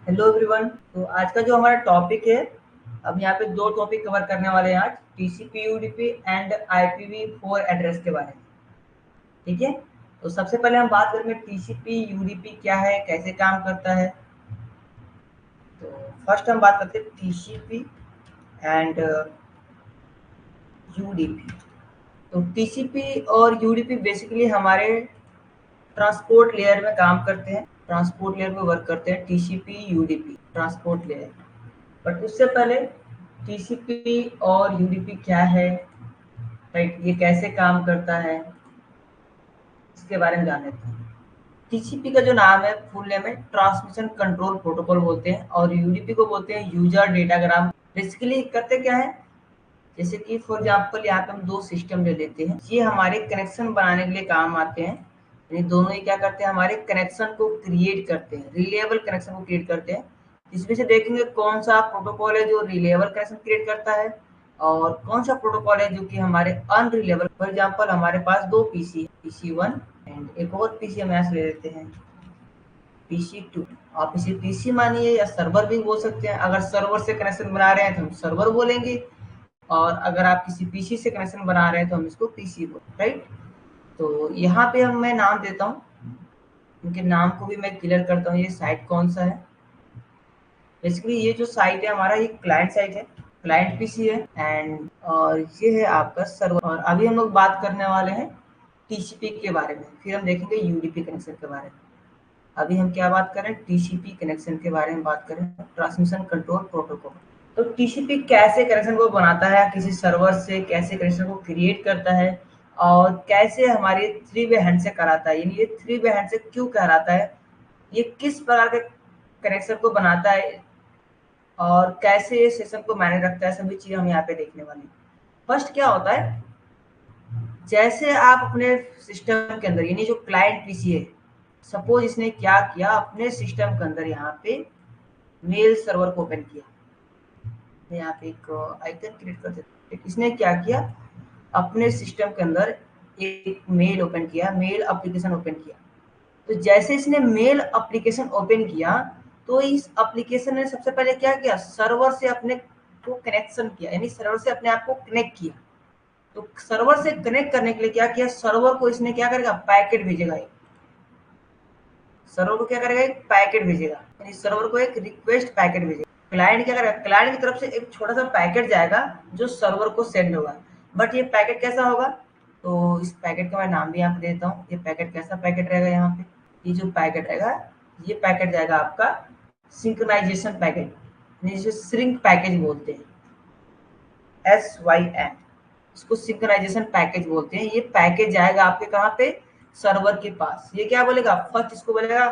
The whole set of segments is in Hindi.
Hello everyone. तो आज का जो हमारा टॉपिक है, अब यहाँ पे दो टॉपिक कवर करने वाले हैं आज, TCP UDP and IPv4 address के बारे में। ठीक है। तो सबसे पहले हम बात करेंगे टीसीपी यूडीपी क्या है, कैसे काम करता है। तो फर्स्ट हम बात करते हैं टीसीपी एंड यूडीपी। तो टीसीपी और यूडीपी बेसिकली हमारे ट्रांसपोर्ट लेयर में काम करते हैं, ट्रांसपोर्ट लेयर में वर्क करते हैं। TCP UDP transport layer. But उससे पहले टीसीपी और यूडीपी क्या है, राइट, ये कैसे काम करता है, इसके बारे में जान लेते हैं। टीसीपी का जो नाम है, फुल नेम है ट्रांसमिशन कंट्रोल प्रोटोकॉल बोलते हैं, और यूडीपी को बोलते हैं यूजर डेटाग्राम। बेसिकली करते क्या है, जैसे कि फॉर एग्जांपल यहाँ पे हम दो सिस्टम ले लेते हैं, ये हमारे कनेक्शन बनाने के लिए काम आते हैं। यानी दोनों ही क्या करते हैं, हमारे कनेक्शन को क्रिएट करते हैं, रिलेएबल कनेक्शन को क्रिएट करते हैं। इसमें से देखेंगे कौन सा प्रोटोकॉल है जो रिलेएबल कनेक्शन क्रिएट करता है, और कौन सा प्रोटोकॉल है जो कि हमारे अनरिलेएबल। फॉर एग्जांपल हमारे पास दो पीसी है, PC1 एंड एक और पीसी हम यहाँ से ले लेते हैं, PC2। आप इसे पीसी मानिए या सर्वर भी बोल सकते हैं। अगर सर्वर से कनेक्शन बना रहे हैं तो हम सर्वर बोलेंगे, और अगर आप किसी पीसी से कनेक्शन बना रहे हैं तो हम इसको पीसी बोल, राइट। तो यहाँ पे हम मैं नाम देता हूँ, उनके नाम को भी मैं क्लियर करता हूँ। ये साइट कौन सा है, बेसिकली ये जो साइट है हमारा, ये क्लाइंट साइट है, क्लाइंट पीसी है एंड और ये है आपका सर्वर। और अभी हम लोग बात करने वाले हैं टीसीपी के बारे में, फिर हम देखेंगे यूडीपी कनेक्शन के बारे में। अभी हम क्या बात करें, टीसीपी कनेक्शन के बारे में बात करें, ट्रांसमिशन कंट्रोल प्रोटोकॉल। तो टीसीपी कैसे कनेक्शन को बनाता है किसी सर्वर से, कैसे कनेक्शन को क्रिएट करता है, और कैसे हमारे थ्री वे हैंड से कराता है। यानी ये थ्री वे हैंड से क्यों कहलाता है, ये किस प्रकार के कनेक्शन को बनाता है, और कैसे ये सिस्टम को मैनेज रखता है, सभी चीजें हम यहाँ पे देखने वाले हैं। फर्स्ट क्या होता है, जैसे आप अपने सिस्टम के अंदर, यानी जो क्लाइंट पीसी है, सपोज इसने क्या किया, अपने सिस्टम के अंदर यहाँ पे मेल सर्वर को ओपन किया। यहाँ पे एक आइकन क्रिएट कर देते हैं। इसने क्या किया, अपने सिस्टम के अंदर एक मेल ओपन किया, मेल एप्लीकेशन ओपन किया। तो जैसे इसने मेल एप्लीकेशन ओपन किया, तो इस एप्लीकेशन ने सबसे पहले क्या किया, सर्वर से अपने को कनेक्शन किया, यानी सर्वर से अपने आप को कनेक्ट किया। तो सर्वर से कनेक्ट करने के लिए क्या किया, सर्वर को इसने क्या करेगा, पैकेट भेजेगा। सर्वर को क्या करेगा, एक पैकेट भेजेगा, यानी सर्वर को एक रिक्वेस्ट पैकेट भेजेगा। क्लाइंट क्या करेगा, क्लाइंट की तरफ से एक छोटा सा पैकेट जाएगा जो सर्वर को सेंड होगा। बट ये पैकेट कैसा होगा, तो इस पैकेट का मैं नाम भी यहाँ पे देता हूँ। ये पैकेट कैसा पैकेट रहेगा, यहाँ पे ये जो पैकेट रहेगा, ये पैकेट जाएगा आपका सिंक्रोनाइजेशन पैकेट, जिसे श्रिंक पैकेज बोलते हैं, SYN, इसको सिंक्रोनाइजेशन पैकेज बोलते हैं। ये पैकेज जाएगा आपके कहाँ पे, सर्वर के पास। ये क्या बोलेगा, फर्स्ट इसको बोलेगा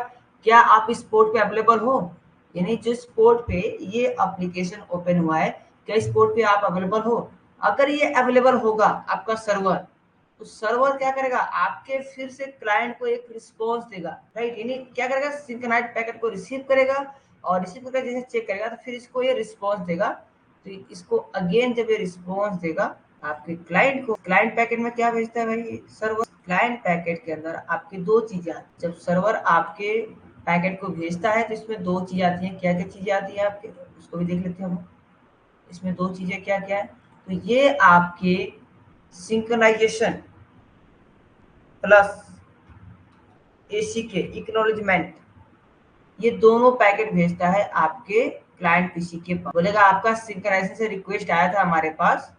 क्या आप इस पोर्ट पे अवेलेबल हो, यानी जिस पोर्ट पे ये एप्लीकेशन ओपन हुआ है, क्या इस पोर्ट पे आप अवेलेबल हो। अगर ये अवेलेबल होगा आपका सर्वर, तो सर्वर क्या करेगा, आपके फिर से क्लाइंट को एक रिस्पॉन्स देगा, राइट। यानी क्या करेगा, सिंक्रोनाइज पैकेट को रिसीव करेगा, और रिसीव करके जैसे चेक करेगा तो फिर इसको ये रिस्पॉन्स देगा। तो इसको अगेन जब ये रिस्पॉन्स देगा आपके क्लाइंट को, क्लाइंट पैकेट में क्या भेजता है भाई, सर्वर। क्लाइंट पैकेट के अंदर आपकी दो चीजें आती, जब सर्वर आपके पैकेट को भेजता है तो इसमें दो चीजें आती हैं। क्या क्या चीजें आती है आपके, उसको भी देख लेते हैं हम। इसमें दो चीजें क्या क्या है, तो ये आपके सिंक्रोनाइजेशन प्लस ACK एक्नॉलेजमेंट, ये दोनों पैकेट भेजता है आपके क्लाइंट पीसी के पास। बोलेगा आपका सिंक्रोनाइजेशन से रिक्वेस्ट आया था हमारे पास,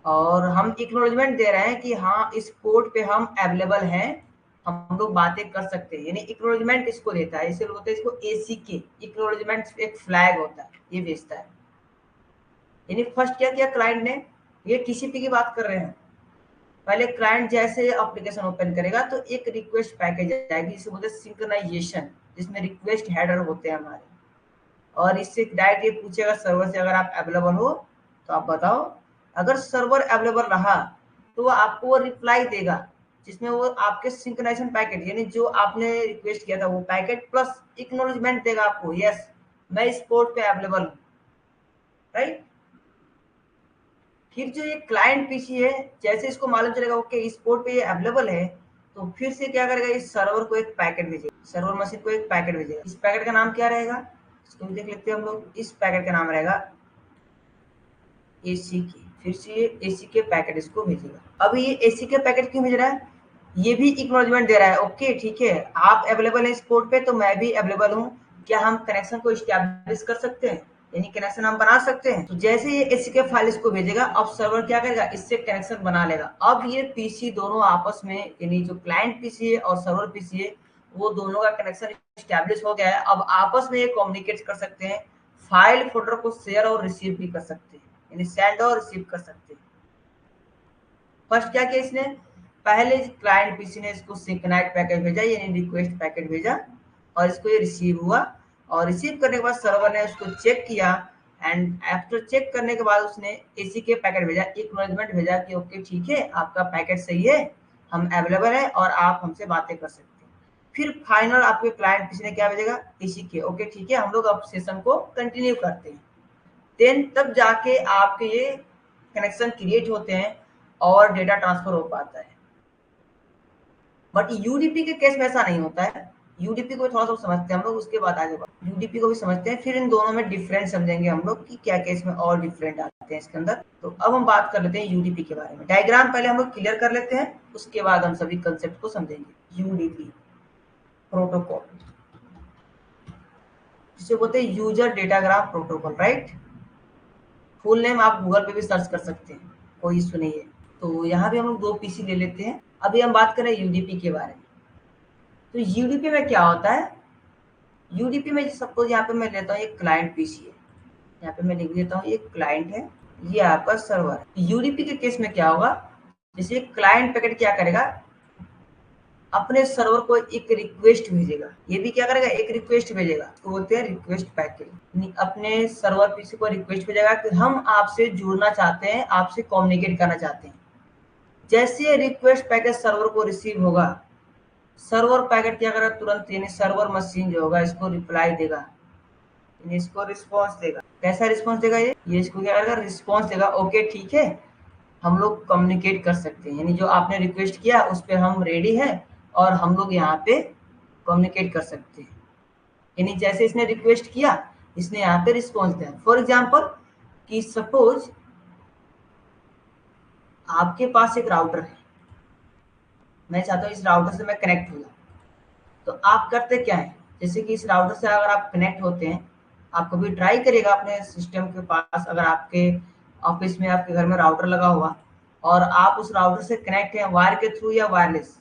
और हम एक्नॉलेजमेंट दे रहे हैं कि हाँ इस पोर्ट पे हम अवेलेबल हैं, हम लोग बातें कर सकते हैं। यानी एक्नॉलेजमेंट इसको देता है, इसे बोलते हैं इसको ACK एक्नॉलेजमेंट, एक फ्लैग होता है, ये भेजता है। यानी फर्स्ट क्या किया क्लाइंट ने, ये TCP की बात कर रहे हैं। पहले क्लाइंट जैसे एप्लीकेशन ओपन करेगा तो एक रिक्वेस्ट पैकेज आएगी, इसे बोलते हैं सिंक्रोनाइजेशन, जिसमें रिक्वेस्ट हेडर होते हैं हमारे, और इससे डायरेक्ट ये पूछेगा सर्वर से, अगर आप अवेलेबल हो तो आप बताओ। अगर सर्वर अवेलेबल रहा तो वो आपको वो रिप्लाई देगा, जिसमें वो आपके सिंक्रोनाइजेशन पैकेट, यानी जो आपने रिक्वेस्ट किया था वो पैकेट प्लस एक्नॉलेजमेंट देगा आपको, यस मैं इस पोर्ट पे अवेलेबल हूँ, राइट। फिर जो ये क्लाइंट पीसी है, जैसे इसको मालूम चलेगा ओके इस पोर्ट पे ये अवेलेबल है, तो फिर से क्या करेगा, इस सर्वर को एक पैकेट भेजेगा, सर्वर मशीन को एक पैकेट भेजेगा। इस पैकेट का नाम क्या रहेगा, इसको भी देख लेते हैं हम लोग। इस पैकेट का नाम रहेगा एसी के, फिर से ये एसी के पैकेट इसको भेजेगा। अब ये एसी के पैकेट क्यों भेज रहा है, ये भी एक्नॉलेजमेंट दे रहा है, ओके ठीक है आप अवेलेबल है इस पोर्ट पे तो मैं भी अवेलेबल हूँ, क्या हम कनेक्शन को इस्टेब्लिश कर सकते हैं, यानी कनेक्शन हम बना सकते हैं। तो जैसे ये एसी के फाइल इसको भेजेगा, अब सर्वर क्या करेगा, इससे कनेक्शन बना लेगा। अब ये पीसी दोनों आपस में, यानी जो क्लाइंट पीसी है और सर्वर पीसी है, वो दोनों का कनेक्शन इस्टेब्लिश हो गया है। अब आपस में ये कम्युनिकेट कर सकते हैं, फाइल फोल्डर को शेयर और रिसीव भी कर सकते हैं, यानी सेंड और रिसीव कर सकते हैं। फर्स्ट क्या किया इसने, पहले क्लाइंट पीसी ने इसको सिंक्रोनाइज पैकेट भेजा, यानी रिक्वेस्ट पैकेट भेजा, और इसको ये रिसीव हुआ, और रिसीव करने के बाद सर्वर ने उसको चेक किया, एंड आफ्टर चेक करने के बाद उसने एसी के पैकेट भेजा, एक्नॉलेजमेंट भेजा कि ओके ठीक है आपका पैकेट सही है, हम अवेलेबल है और आप हमसे बातें कर सकते हैं। फिर फाइनल आपके क्लाइंट पीसी ने क्या भेजेगा, एसी के, ओके ठीक है हम लोग अब सेशन को कंटिन्यू करते हैं। देन तब जाके आपके ये कनेक्शन क्रिएट होते हैं और डेटा ट्रांसफर हो पाता है। बट यूडीपी के केस में ऐसा नहीं होता है। यूडीपी को थोड़ा सा समझते हैं हम लोग, उसके बाद आगे यूडीपी को भी समझते हैं, फिर इन दोनों में डिफरेंस समझेंगे हम लोग कि क्या केस में और डिफरेंट आते हैं इसके अंदर। तो अब हम बात कर लेते हैं यूडीपी के बारे में। डायग्राम पहले हम लोग क्लियर कर लेते हैं, उसके बाद हम सभी कंसेप्ट को समझेंगे। यूडीपी प्रोटोकॉल, जिसे बोलते हैं user datagram protocol, right. Full name आप गूगल पे भी सर्च कर सकते हैं, कोई इशू नहीं है। तो यहाँ भी हम लोग 2 पीसी ले लेते हैं। अभी हम बात करें यूडीपी के बारे में। तो यूडीपी में क्या होता है, यूडीपी में सपोज यहाँ पे मैं लेता हूँ एक क्लाइंट पीसी है, यहाँ पे मैं लिख देता हूँ एक क्लाइंट है, ये आपका सर्वर है। यूडीपी के केस में क्या होगा, जैसे क्लाइंट पैकेट क्या करेगा, अपने सर्वर को एक रिक्वेस्ट भेजेगा, ये भी क्या करेगा एक रिक्वेस्ट भेजेगा, तो बोलते हैं रिक्वेस्ट पैकेट। अपने सर्वर पीसी को रिक्वेस्ट भेजेगा कि हम आपसे जुड़ना चाहते हैं, आपसे कम्युनिकेट करना चाहते हैं। जैसे रिक्वेस्ट पैकेट सर्वर को रिसीव होगा, सर्वर पैकेट क्या करेगा तुरंत, यानी सर्वर मशीन जो होगा इसको रिप्लाई देगा, यानी इसको रिस्पॉन्स देगा। कैसा रिस्पॉन्स देगा, ये इसको क्या करेगा, रिस्पॉन्स देगा, ओके ठीक है हम लोग कम्युनिकेट कर सकते हैं, यानी जो आपने रिक्वेस्ट किया उस पर हम रेडी है और हम लोग यहाँ पे कम्युनिकेट कर सकते हैं। यानी जैसे इसने रिक्वेस्ट किया, इसने यहाँ पे रिस्पॉन्स दिया। फॉर एग्जाम्पल कि सपोज आपके पास एक राउटर है, मैं चाहता हूँ इस राउटर से मैं कनेक्ट हो जाऊँ, तो आप करते क्या है, जैसे कि इस राउटर से अगर आप कनेक्ट होते हैं, आप कभी ट्राई करिएगा अपने सिस्टम के पास, अगर आपके ऑफिस में आपके घर में राउटर लगा हुआ और आप उस राउटर से कनेक्ट हैं वायर के थ्रू या वायरलेस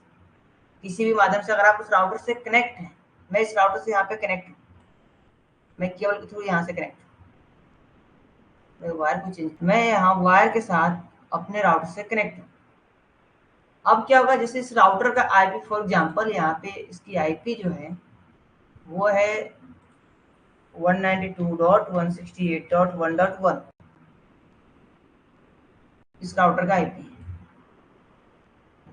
किसी भी माध्यम से, अगर आप उस राउटर से कनेक्ट हैं, मैं इस राउटर से यहाँ पे कनेक्ट हूँ, मैं केबल के थ्रू यहाँ से कनेक्ट हूँ, मैं वायर को चेंज, मैं यहाँ वायर के साथ अपने राउटर से कनेक्ट हूँ। अब क्या होगा, जैसे इस राउटर का आईपी फॉर एग्जांपल यहाँ पे इसकी आईपी जो है वो है 192.168.1.1, इस राउटर का आईपी।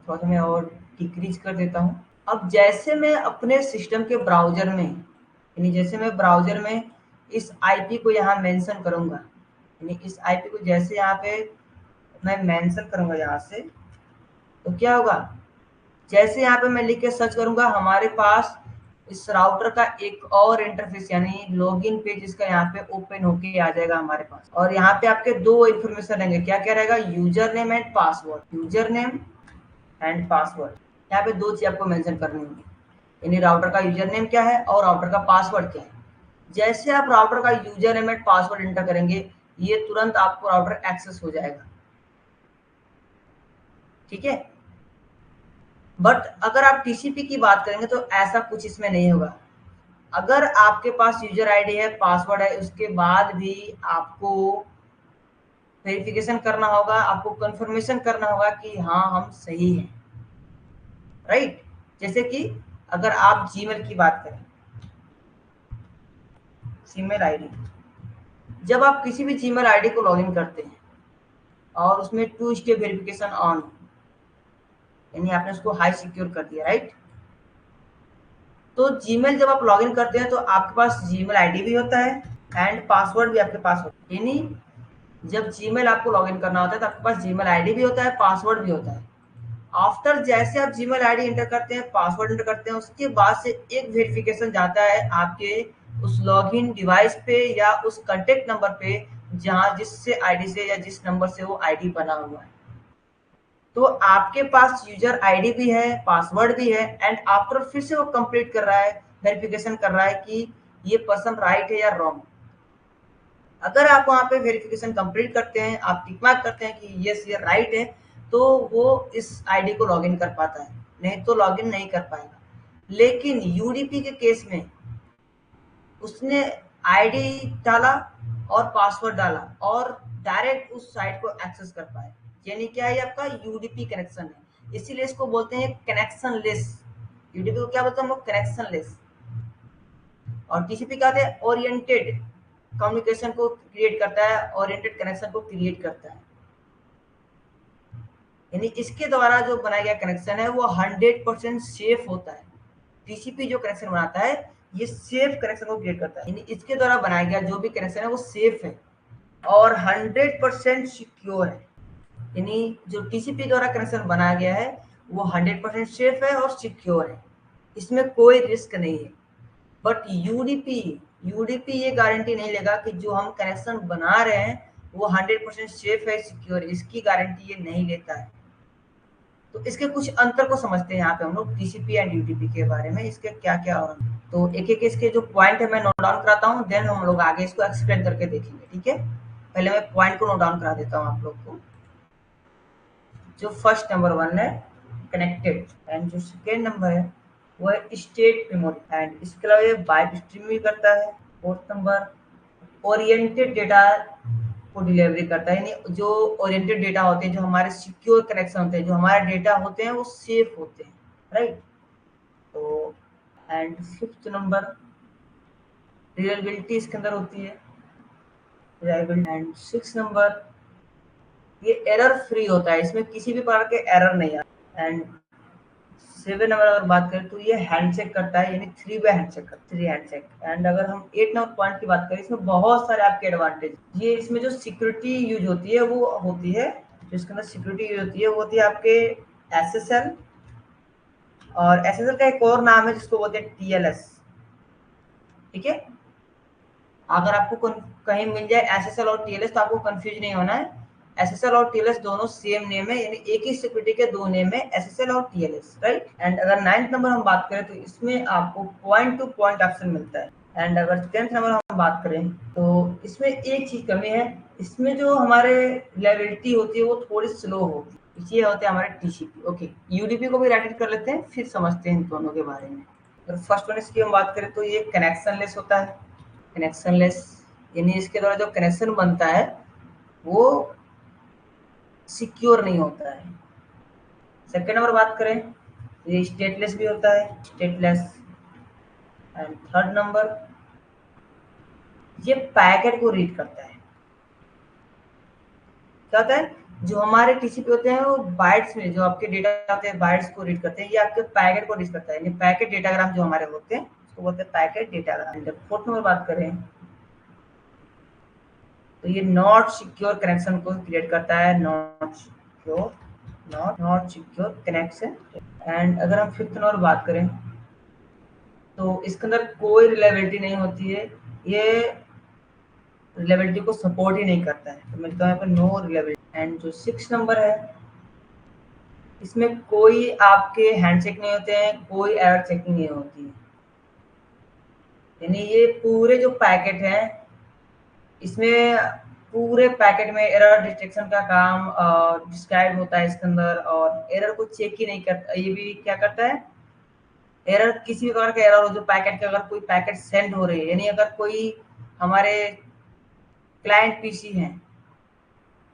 थोड़ा सा मैं और डिक्रीज कर देता हूँ। अब जैसे मैं अपने सिस्टम के ब्राउजर में, यानी जैसे मैं ब्राउजर में इस आईपी को यहाँ मेंशन करूंगा, यानी इस आईपी को जैसे यहाँ पे मैं मेंशन करूंगा यहाँ से, तो क्या होगा, जैसे यहाँ पे मैं लिख के सर्च करूंगा, हमारे पास इस राउटर का एक और इंटरफेस यानी लॉगिन पेज इसका यहाँ पे ओपन होके आ जाएगा हमारे पास। और यहाँ पे आपके 2 इन्फॉर्मेशन रहेंगे, क्या क्या रहेगा, user name and password, user name and password. यहाँ पे 2 चीज आपको मेंशन करनी होगी, यानी राउटर का यूजर नेम क्या है और राउटर का पासवर्ड क्या है। जैसे आप राउटर का user name and password enter करेंगे, ये तुरंत आपको राउटर एक्सेस हो जाएगा, ठीक है। बट अगर आप टीसीपी की बात करेंगे तो ऐसा कुछ इसमें नहीं होगा। अगर आपके पास यूजर आईडी है, पासवर्ड है, उसके बाद भी आपको वेरिफिकेशन करना होगा, आपको कंफर्मेशन करना होगा कि हाँ हम सही हैं, राइट। जैसे कि अगर आप जीमेल की बात करें, जीमेल आईडी, जब आप किसी भी जीमेल आईडी को लॉगिन करते हैं और उसमें 2 स्टेप वेरिफिकेशन ऑन, यानी आपने उसको हाई सिक्योर कर दिया, राइट। तो जीमेल जब आप लॉगिन करते हैं तो आपके पास जीमेल आईडी भी होता है एंड पासवर्ड भी आपके पास होता है, यानी जब जीमेल आपको लॉगिन करना होता है तो आपके पास जीमेल आईडी भी होता है, पासवर्ड भी होता है। आफ्टर जैसे आप जीमेल आईडी एंटर करते हैं, पासवर्ड एंटर करते हैं, उसके बाद से एक वेरिफिकेशन जाता है आपके उस लॉगिन डिवाइस पे या उस कॉन्टेक्ट नंबर पे जहां जिससे आईडी से या जिस नंबर से वो आईडी बना हुआ है। तो आपके पास यूजर आईडी भी है, पासवर्ड भी है, एंड आफ्टर फिर से वो कंप्लीट कर रहा है, वेरिफिकेशन कर रहा है कि ये पर्सन राइट है या रॉन्ग। अगर आप वहाँ पे वेरिफिकेशन कंप्लीट करते हैं, आप टिक मार्क करते हैं कि यस ये राइट है, तो वो इस आईडी को लॉगिन कर पाता है, नहीं तो लॉगिन नहीं कर पाएगा। लेकिन यूडीपी के केस में उसने आईडी डाला और पासवर्ड डाला और डायरेक्ट उस साइट को एक्सेस कर पाए, यानी क्या है आपका यूडीपी कनेक्शन है, इसीलिए इसको बोलते हैं कनेक्शन लेस। यूडीपी को क्या बोलते हैं हम लोग? Connection less. और टीसीपी क्या होता है? ओरिएंटेड कम्युनिकेशन को क्रिएट करता है, ओरिएंटेड कनेक्शन को क्रिएट करता है, यानी इसके द्वारा जो बनाया गया कनेक्शन है वो 100% सेफ होता है। टीसीपी जो कनेक्शन बनाता है ये सेफ कनेक्शन को क्रिएट करता है, यानी इसके द्वारा बनाया गया जो भी कनेक्शन है वो सेफ है और 100% सिक्योर है। यानी जो टीसीपी द्वारा कनेक्शन बनाया गया है वो 100% सेफ है और सिक्योर है, इसमें कोई रिस्क नहीं है। बट यूडीपी यूडीपी ये गारंटी नहीं लेगा कि जो हम कनेक्शन बना रहे हैं वो 100% सेफ है, सिक्योर है, इसकी गारंटी ये नहीं लेता है। तो इसके कुछ अंतर को समझते हैं यहाँ पे हम लोग टीसीपी एंड यूडीपी के बारे में, इसके क्या क्या। तो एक एक इसके जो पॉइंट है मैं नोट डाउन कराता हूँ, देन हम लोग आगे इसको एक्सप्लेन करके देखेंगे, ठीक है। पहले मैं पॉइंट को नोट डाउन करा देता हूँ आप लोग को। जो फर्स्ट नंबर 1 है कनेक्टेड, एंड जो सेकेंड नंबर है वो है स्टेट मेमोरी, एंड इसके अलावा ये बाइट स्ट्रीम भी करता है। फोर्थ नंबर ओरिएंटेड डेटा को डिलीवरी करता है, यानी जो ओरिएंटेड डेटा होते हैं, जो हमारे सिक्योर कनेक्शन होते हैं, जो हमारे डेटा होते हैं वो सेफ होते हैं, राइट। तो एंड फिफ्थ नंबर रिलायबिलिटी इसके अंदर होती है, रिलायबिलिटी। एंड सिक्स नंबर ये एरर फ्री होता है, इसमें किसी भी प्रकार के एरर नहीं आता। एंड 7 नंबर अगर बात करें तो ये हैंडशेक करता है, यानी 3 वे हैंडशेक करता है, 3 हैंडशेक। एंड अगर हम 8 नंबर पॉइंट की बात करें, इसमें बहुत सारे आपके एडवांटेज। ये इसमें जो सिक्योरिटी यूज होती है वो होती है, जो इसके अंदर सिक्योरिटी यूज होती है वो होती है आपके एसएसएल, और एसएसएल का एक और नाम है जिसको बोलते हैं टीएलएस, ठीक है। अगर आपको कहीं मिल जाए एसएसएल और टीएलएस तो आपको कंफ्यूज नहीं होना है, एसएसएल और टीएलएस दोनों सेम नेम है, यानी एक ही सिक्योरिटी के दो नेम है, एसएसएल और टीएलएस, राइट। एंड अगर 9th नंबर हम बात करें तो इसमें आपको पॉइंट टू पॉइंट ऑप्शन मिलता है। एंड अगर 10th नंबर हम बात करें तो इसमें एक चीज कमी है, इसमें जो हमारे रिलायबिलिटी होती है वो थोड़ी स्लो होगी, ये होते हैं हमारे टीसीपी। ओके, यूडीपी को भी राइट कर लेते हैं, फिर समझते हैं इन दोनों के बारे में। अगर फर्स्ट वन इसकी हम बात करें तो ये कनेक्शन लेस होता है, कनेक्शन लेस यानी इसके द्वारा जो कनेक्शन बनता है वो सिक्योर नहीं होता है। सेकेंड नंबर बात करें तो ये स्टेटलेस भी होता है, स्टेटलेस। एंड थर्ड नंबर ये पैकेट को रीड करता है। क्या होता है, जो हमारे टीसीपी होते हैं वो बाइट्स में, जो आपके डेटा होते हैं बाइट्स को रीड करते हैं, ये आपके पैकेट को रीड करता है, यानी पैकेट डेटाग्राम जो हमारे होते हैं उसको बोलते हैं पैकेट डेटाग्राम। फोर्थ नंबर बात करें तो ये नॉट सिक्योर कनेक्शन को क्रिएट करता है, नॉट सिक्योर कनेक्शन। एंड अगर हम फिफ्थ नंबर बात करें तो इसके अंदर कोई रिलायबिलिटी नहीं होती है, ये रिलायबिलिटी को सपोर्ट ही नहीं करता है, तो मिलता है यहाँ पर नो रिलायबिलिटी। एंड जो 6 नंबर है इसमें कोई आपके हैंडशेक नहीं होते हैं, कोई एरर चेकिंग नहीं होती है, यानी ये पूरे जो पैकेट है इसमें पूरे पैकेट में एरर डिटेक्शन का काम डिस्क्राइब होता है इसके अंदर, और एरर को चेक ही नहीं करता। ये भी क्या करता है, एरर किसी भी प्रकार का एरर हो जो पैकेट के, अगर कोई पैकेट सेंड हो रही है, यानी अगर कोई हमारे क्लाइंट पीसी है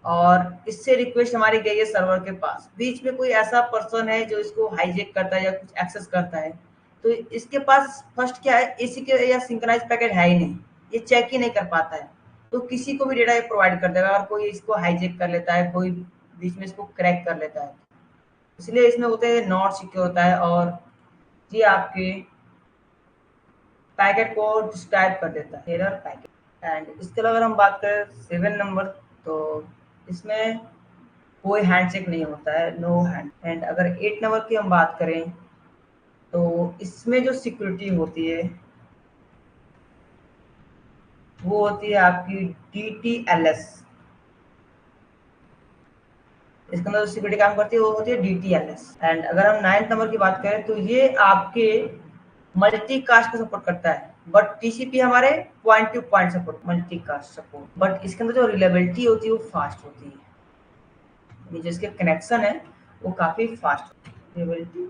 और इससे रिक्वेस्ट हमारी गई है सर्वर के पास, बीच में कोई ऐसा पर्सन है जो इसको हाईजेक करता है या कुछ एक्सेस करता है, तो इसके पास फर्स्ट क्या है, एसी के या सिंक्रोनाइज पैकेट है ही नहीं, ये चेक ही नहीं कर पाता है, तो किसी को भी डेटा ये प्रोवाइड कर देगा। अगर कोई इसको हाईजेक कर लेता है, कोई बीच में इसको क्रैक कर लेता है, इसलिए इसमें होते हैं नॉट सिक्योर होता है, और ये आपके पैकेट को डिस्क्राइब कर देता है, एरर पैकेट। एंड इसके अलावा अगर हम बात करें 7 नंबर तो इसमें कोई हैंडशेक नहीं होता है, नो हैंड। एंड अगर 8 नंबर की हम बात करें तो इसमें जो सिक्योरिटी होती है वो होती है आपकी DTLS। इसके अंदर जो सिक्योरिटी काम करती है वो होती है DTLS। एंड अगर हम 9th नंबर की बात करें तो ये आपके मल्टीकास्ट को सपोर्ट करता है, बट TCP हमारे point two point support, multicast support, but इसके अंदर जो रिलायबिलिटी होती है वो फास्ट होती है, यानी जिसके कनेक्शन है वो काफी फास्ट, रिलायबिलिटी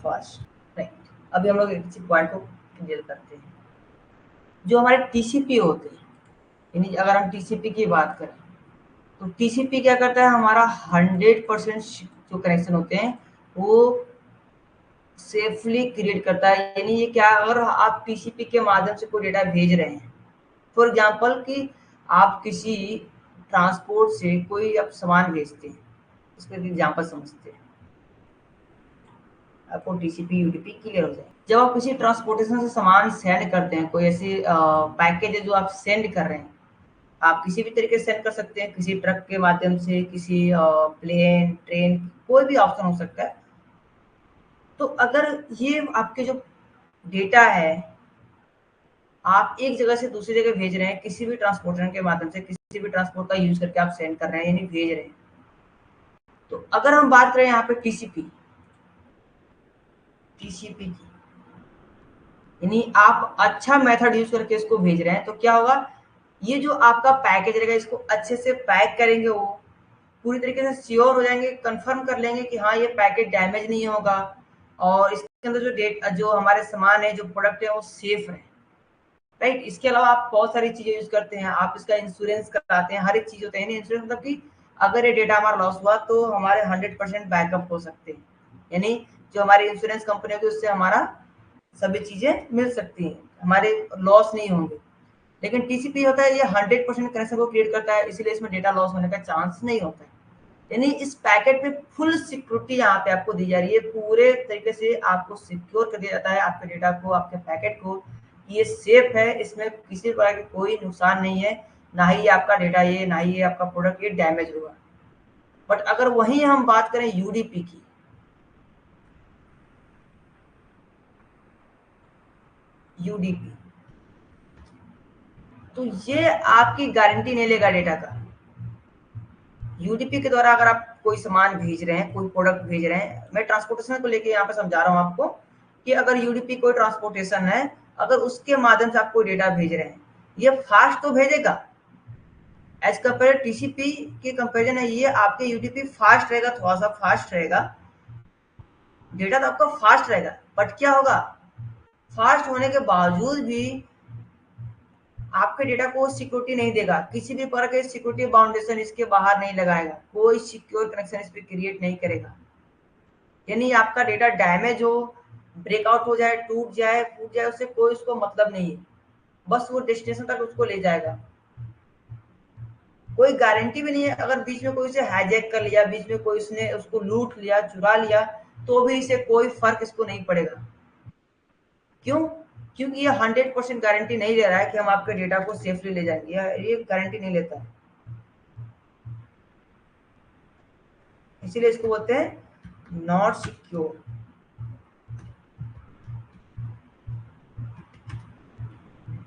फास्ट। राइट, अभी हम लोग इसी पॉइंट को क्लियर करते हैं। जो हमारे TCP होते हैं, यानी अगर हम TCP की बात करें तो TCP क्या करता है, हमारा 100% जो कनेक्शन होते हैं वो सेफली क्रिएट करता है। यानी ये क्या, अगर आप TCP के माध्यम से कोई डेटा भेज रहे हैं, फॉर एग्जांपल कि आप किसी ट्रांसपोर्ट से कोई आप सामान भेजते हैं, इसका एग्जांपल समझते हैं, आपको TCP UDP क्लियर हो जाए। जब आप किसी ट्रांसपोर्टेशन से सामान सेंड करते हैं, कोई ऐसी पैकेज है जो आप सेंड कर रहे हैं, आप किसी भी तरीके से सेंड कर सकते हैं, किसी ट्रक के माध्यम से, किसी प्लेन, ट्रेन, कोई भी ऑप्शन हो सकता है। तो अगर ये आपके जो डेटा है आप एक जगह से दूसरी जगह भेज रहे हैं, किसी भी ट्रांसपोर्टर के माध्यम से, किसी भी ट्रांसपोर्ट का यूज करके आप सेंड कर रहे हैं यानी भेज रहे हैं, तो अगर हम बात करें यहाँ पे टीसीपी टीसीपी की, यानी आप अच्छा मेथड यूज करके इसको भेज रहे हैं, तो क्या होगा, ये जो आपका पैकेज रहेगा इसको अच्छे से पैक करेंगे, वो पूरी तरीके से श्योर हो जाएंगे, कंफर्म कर लेंगे कि हाँ ये पैकेज डैमेज नहीं होगा, और इसके अंदर जो डेट जो हमारे सामान है, जो प्रोडक्ट है वो सेफ है। राइट, इसके अलावा आप बहुत सारी चीजें यूज करते हैं, आप इसका इंश्योरेंस कराते हैं, हर एक चीज होता है। इंश्योरेंस मतलब कि अगर ये डेटा हमारा लॉस हुआ तो हमारे 100% बैकअप हो सकते हैं, यानी जो हमारी इंश्योरेंस कंपनी होगी उससे हमारा सभी चीजें मिल सकती हैं, हमारे लॉस नहीं होंगे। लेकिन TCP होता है ये 100% कनेक्शन को क्रिएट करता है, इसलिए इसमें डेटा लॉस होने का चांस नहीं होता है। यानी इस पैकेट में फुल सिक्योरिटी यहाँ पे आपको दी जा रही है, पूरे तरीके से आपको सिक्योर कर दिया जाता है आपके डेटा को, आपके पैकेट को। ये सेफ है, इसमें किसी प्रकार की कोई नुकसान नहीं है, ना ही आपका डेटा ये, ना ही आपका प्रोडक्ट ये डैमेज होगा। बट अगर वहीं हम बात करें यूडीपी की, यूडीपी तो ये आपकी गारंटी नहीं लेगा डेटा का। यूडीपी के द्वारा अगर आप कोई सामान भेज रहे हैं, कोई प्रोडक्ट भेज रहे हैं, मैं ट्रांसपोर्टेशन को लेके यहाँ पे समझा रहा हूँ आपको कि अगर यूडीपी कोई ट्रांसपोर्टेशन है, अगर उसके माध्यम से आप कोई डेटा भेज रहे हैं, ये फास्ट तो भेजेगा, एज कम्पेयर टीसीपी के कंपेरिजन है, ये आपके यूडीपी फास्ट रहेगा, थोड़ा सा फास्ट रहेगा, डेटा तो आपका फास्ट रहेगा, बट क्या होगा, फास्ट होने के बावजूद भी आपके डेटा को सिक्योरिटी नहीं देगा, किसी भी प्रकार के सिक्योरिटी बाउंडेशन इसके बाहर नहीं लगाएगा, कोई सिक्योर कनेक्शन इस पे क्रिएट नहीं करेगा। यानी आपका डेटा डैमेज हो, ब्रेकआउट हो जाए, टूट जाए, फूट जाए, उससे कोई उसको मतलब नहीं है, बस वो डेस्टिनेशन तक उसको ले जाएगा। कोई गारंटी भी नहीं है, अगर बीच में कोई उसे हाईजैक कर लिया, बीच में कोई उसने उसको लूट लिया, चुरा लिया, तो भी इसे कोई फर्क इसको नहीं पड़ेगा। क्यों? क्योंकि ये 100% गारंटी नहीं ले रहा है कि हम आपके डेटा को सेफली ले जाएंगे, ये गारंटी नहीं लेता है, इसीलिए इसको बोलते हैं नॉट सिक्योर।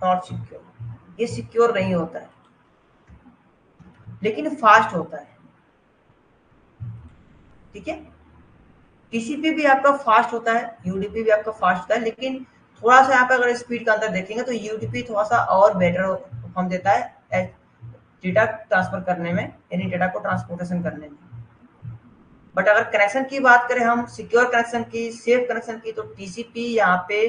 नॉट सिक्योर, ये सिक्योर नहीं होता है, लेकिन फास्ट होता है। ठीक है, टीसीपी भी आपका फास्ट होता है, यूडीपी भी आपका फास्ट होता है, लेकिन थोड़ा सा यहाँ पे अगर स्पीड का अंतर देखेंगे तो यूडीपी थोड़ा सा और बेटर परफॉर्म देता है डेटा ट्रांसफर करने में, यानी डेटा को ट्रांसपोर्टेशन करने में। बट अगर कनेक्शन की बात करें हम, सिक्योर कनेक्शन की, सेफ कनेक्शन की, तो टीसीपी यहाँ पे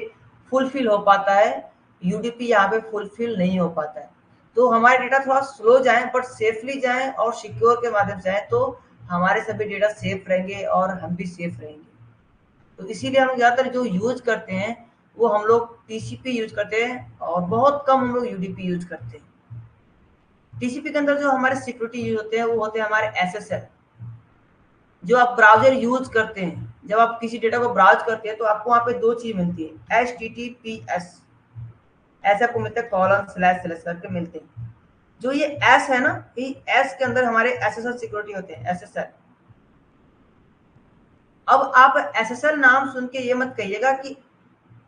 फुलफिल हो पाता है, यूडीपी यहाँ पे फुलफिल नहीं हो पाता है। तो हमारे डेटा थोड़ा स्लो जाए बट सेफली जाए और सिक्योर के माध्यम से आए, तो हमारे सभी डेटा सेफ रहेंगे और हम भी सेफ रहेंगे। तो इसीलिए हम ज्यादातर जो यूज करते हैं वो हम लोग टीसीपी यूज करते हैं, और बहुत कम हम लोग यूडीपी यूज करते हैं। टीसीपी के अंदर जो हमारे सिक्योरिटी यूज होते हैं वो होते हैं हमारे एसएसएल। जो आप ब्राउजर यूज करते हैं, जब आप किसी डेटा को ब्राउज करते हैं तो आपको वहां पे दो चीज मिलती है, HTTPS, ऐसे आपको मिलते हैं, कॉलन स्लैश स्लैश करके मिलते हैं। जो ये एस है ना, ये एस के अंदर हमारे एसएसएल सिक्योरिटी होते हैं, एसएसएल। अब आप एसएसएल नाम सुन के ये मत कहिएगा कि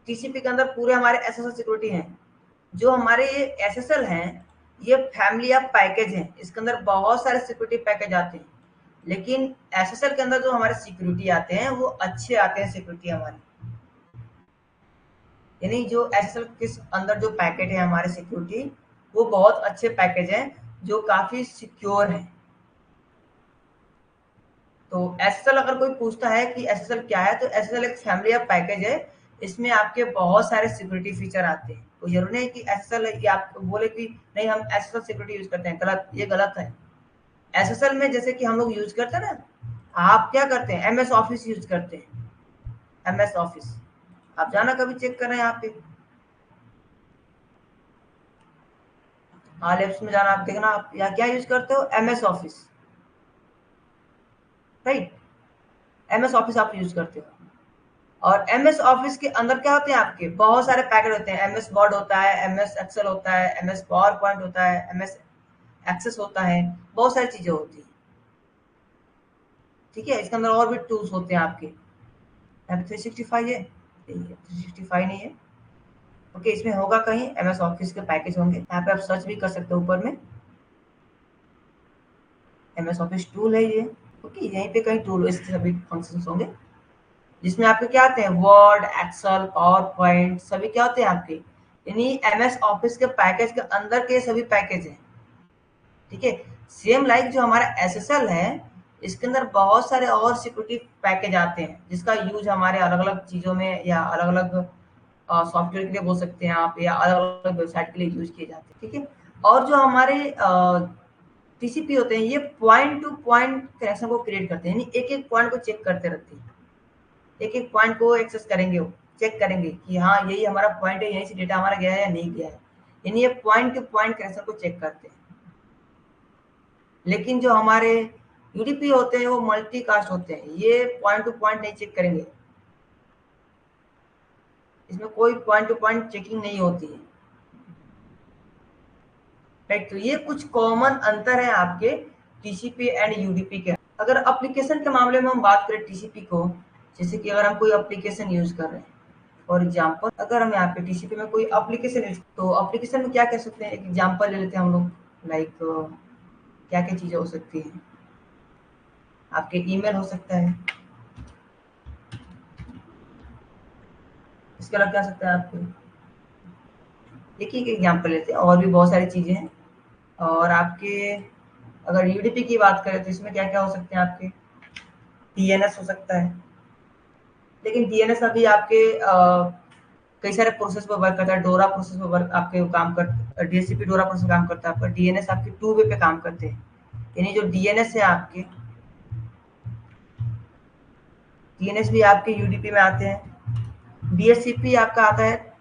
टीसीपी के अंदर पूरे हमारे एसएसएल सिक्योरिटी हैं। जो हमारे ये एसएसएल हैं, ये फैमिली ऑफ पैकेज हैं, इसके अंदर बहुत सारे सिक्योरिटी पैकेज आते हैं, लेकिन एसएसएल के अंदर जो हमारे सिक्योरिटी आते हैं वो अच्छे आते हैं सिक्योरिटी हमारे, यानी जो एसएसएल के अंदर जो पैकेट है हमारे सिक्योरिटी, वो बहुत अच्छे पैकेज हैं जो काफी सिक्योर हैं। तो एसएसएल अगर कोई पूछता है कि एसएसएल क्या है, तो एसएसएल एक फैमिली ऑफ पैकेज है, इसमें आपके बहुत सारे सिक्योरिटी फीचर आते हैं। तो जरूरी नहीं कि एसएसएल है कि आप बोले कि नहीं हम एसएसएल सिक्योरिटी यूज करते हैं, गलत, ये गलत है। एसएसएल में जैसे कि हम लोग यूज करते हैं ना, आप क्या करते हैं, एमएस ऑफिस यूज करते हैं, एमएस ऑफिस। आप जाना कभी चेक कर रहे हैं यहाँ पे, हाँ लैब्स में जाना, आप देखना आप यहाँ क्या यूज करते हो, MS office, right, MS office आप यूज करते हो। और एमएस ऑफिस के अंदर क्या होते हैं, आपके बहुत सारे पैकेट होते हैं, एमएस वर्ड होता है, एमएस एक्सेल होता है, एमएस पावर पॉइंट होता है, एमएस एक्सेस होता है, बहुत सारी चीजें होती हैं। ठीक है, इसके अंदर और भी टूल्स होते हैं आपके। यहाँ 365 है, नहीं है 365 नहीं है, ओके, इसमें होगा कहीं एमएस ऑफिस के पैकेज होंगे, यहाँ पे आप सर्च भी कर सकते हो ऊपर में, एमएस ऑफिस टूल है ये, ओके, यहीं पे कहीं टूल इसके सभी फंक्शंस होंगे, जिसमें आपके क्या आते हैं, वर्ड, एक्सेल, पावर पॉइंट, सभी क्या होते हैं आपके, यानी एमएस ऑफिस के पैकेज के अंदर के सभी पैकेज हैं। ठीक है, सेम लाइक जो हमारा एसएसएल है, इसके अंदर बहुत सारे और सिक्योरिटी पैकेज आते हैं, जिसका यूज हमारे अलग अलग चीजों में या अलग अलग सॉफ्टवेयर के लिए बोल सकते हैं आप, या अलग अलग वेबसाइट के लिए यूज किए जाते हैं। ठीक है, और जो हमारे टीसीपी होते हैं, ये पॉइंट टू पॉइंट कनेक्शन को क्रिएट करते हैं, यानी एक एक पॉइंट को चेक करते रहते हैं, एक एक पॉइंट को एक्सेस करेंगे, वो चेक करेंगे कि हाँ यही हमारा पॉइंट है, यहीं से डेटा हमारा गया है या नहीं गया है, यानी ये पॉइंट टू पॉइंट कनेक्शन को चेक करते हैं। लेकिन जो हमारे यूडीपी होते हैं वो मल्टीकास्ट होते हैं, ये पॉइंट टू पॉइंट नहीं चेक करेंगे, इसमें कोई पॉइंट टू पॉइंट चेकिंग नहीं होती है, राइट। तो ये कुछ कॉमन अंतर है आपके टीसीपी एंड यूडीपी के। अगर एप्लीकेशन के मामले में हम बात करें टीसीपी को, जैसे कि अगर हम कोई एप्लीकेशन यूज कर रहे हैं, फॉर एग्जाम्पल अगर हम यहाँ पे टीसीपी में कोई एप्लीकेशन यूज, तो एप्लीकेशन में क्या कह सकते हैं, एक एग्जाम्पल ले लेते हैं हम लोग, लाइक क्या क्या चीजें हो सकती है, आपके ईमेल हो सकता है, इसके अलावा क्या सकता है आपके, एक एग्जाम्पल लेते हैं, और भी बहुत सारी चीजें हैं। और आपके अगर यूडीपी की बात करें तो इसमें क्या क्या हो सकते हैं आपके, डीएनएस हो सकता है, लेकिन डीएनएस अभी आपके कई सारे प्रोसेस पर वर्क करता है, डोरा प्रोसेस पर वर्क आपके काम कर, डीएचसीपी डोरा प्रोसेस काम करता है, आपका डीएनएस आपके टू वे पे काम करते हैं, यानी जो डीएनएस है आपके, डीएनएस भी आपके यूडीपी में आते हैं। डीएचसीपी आपका आता है,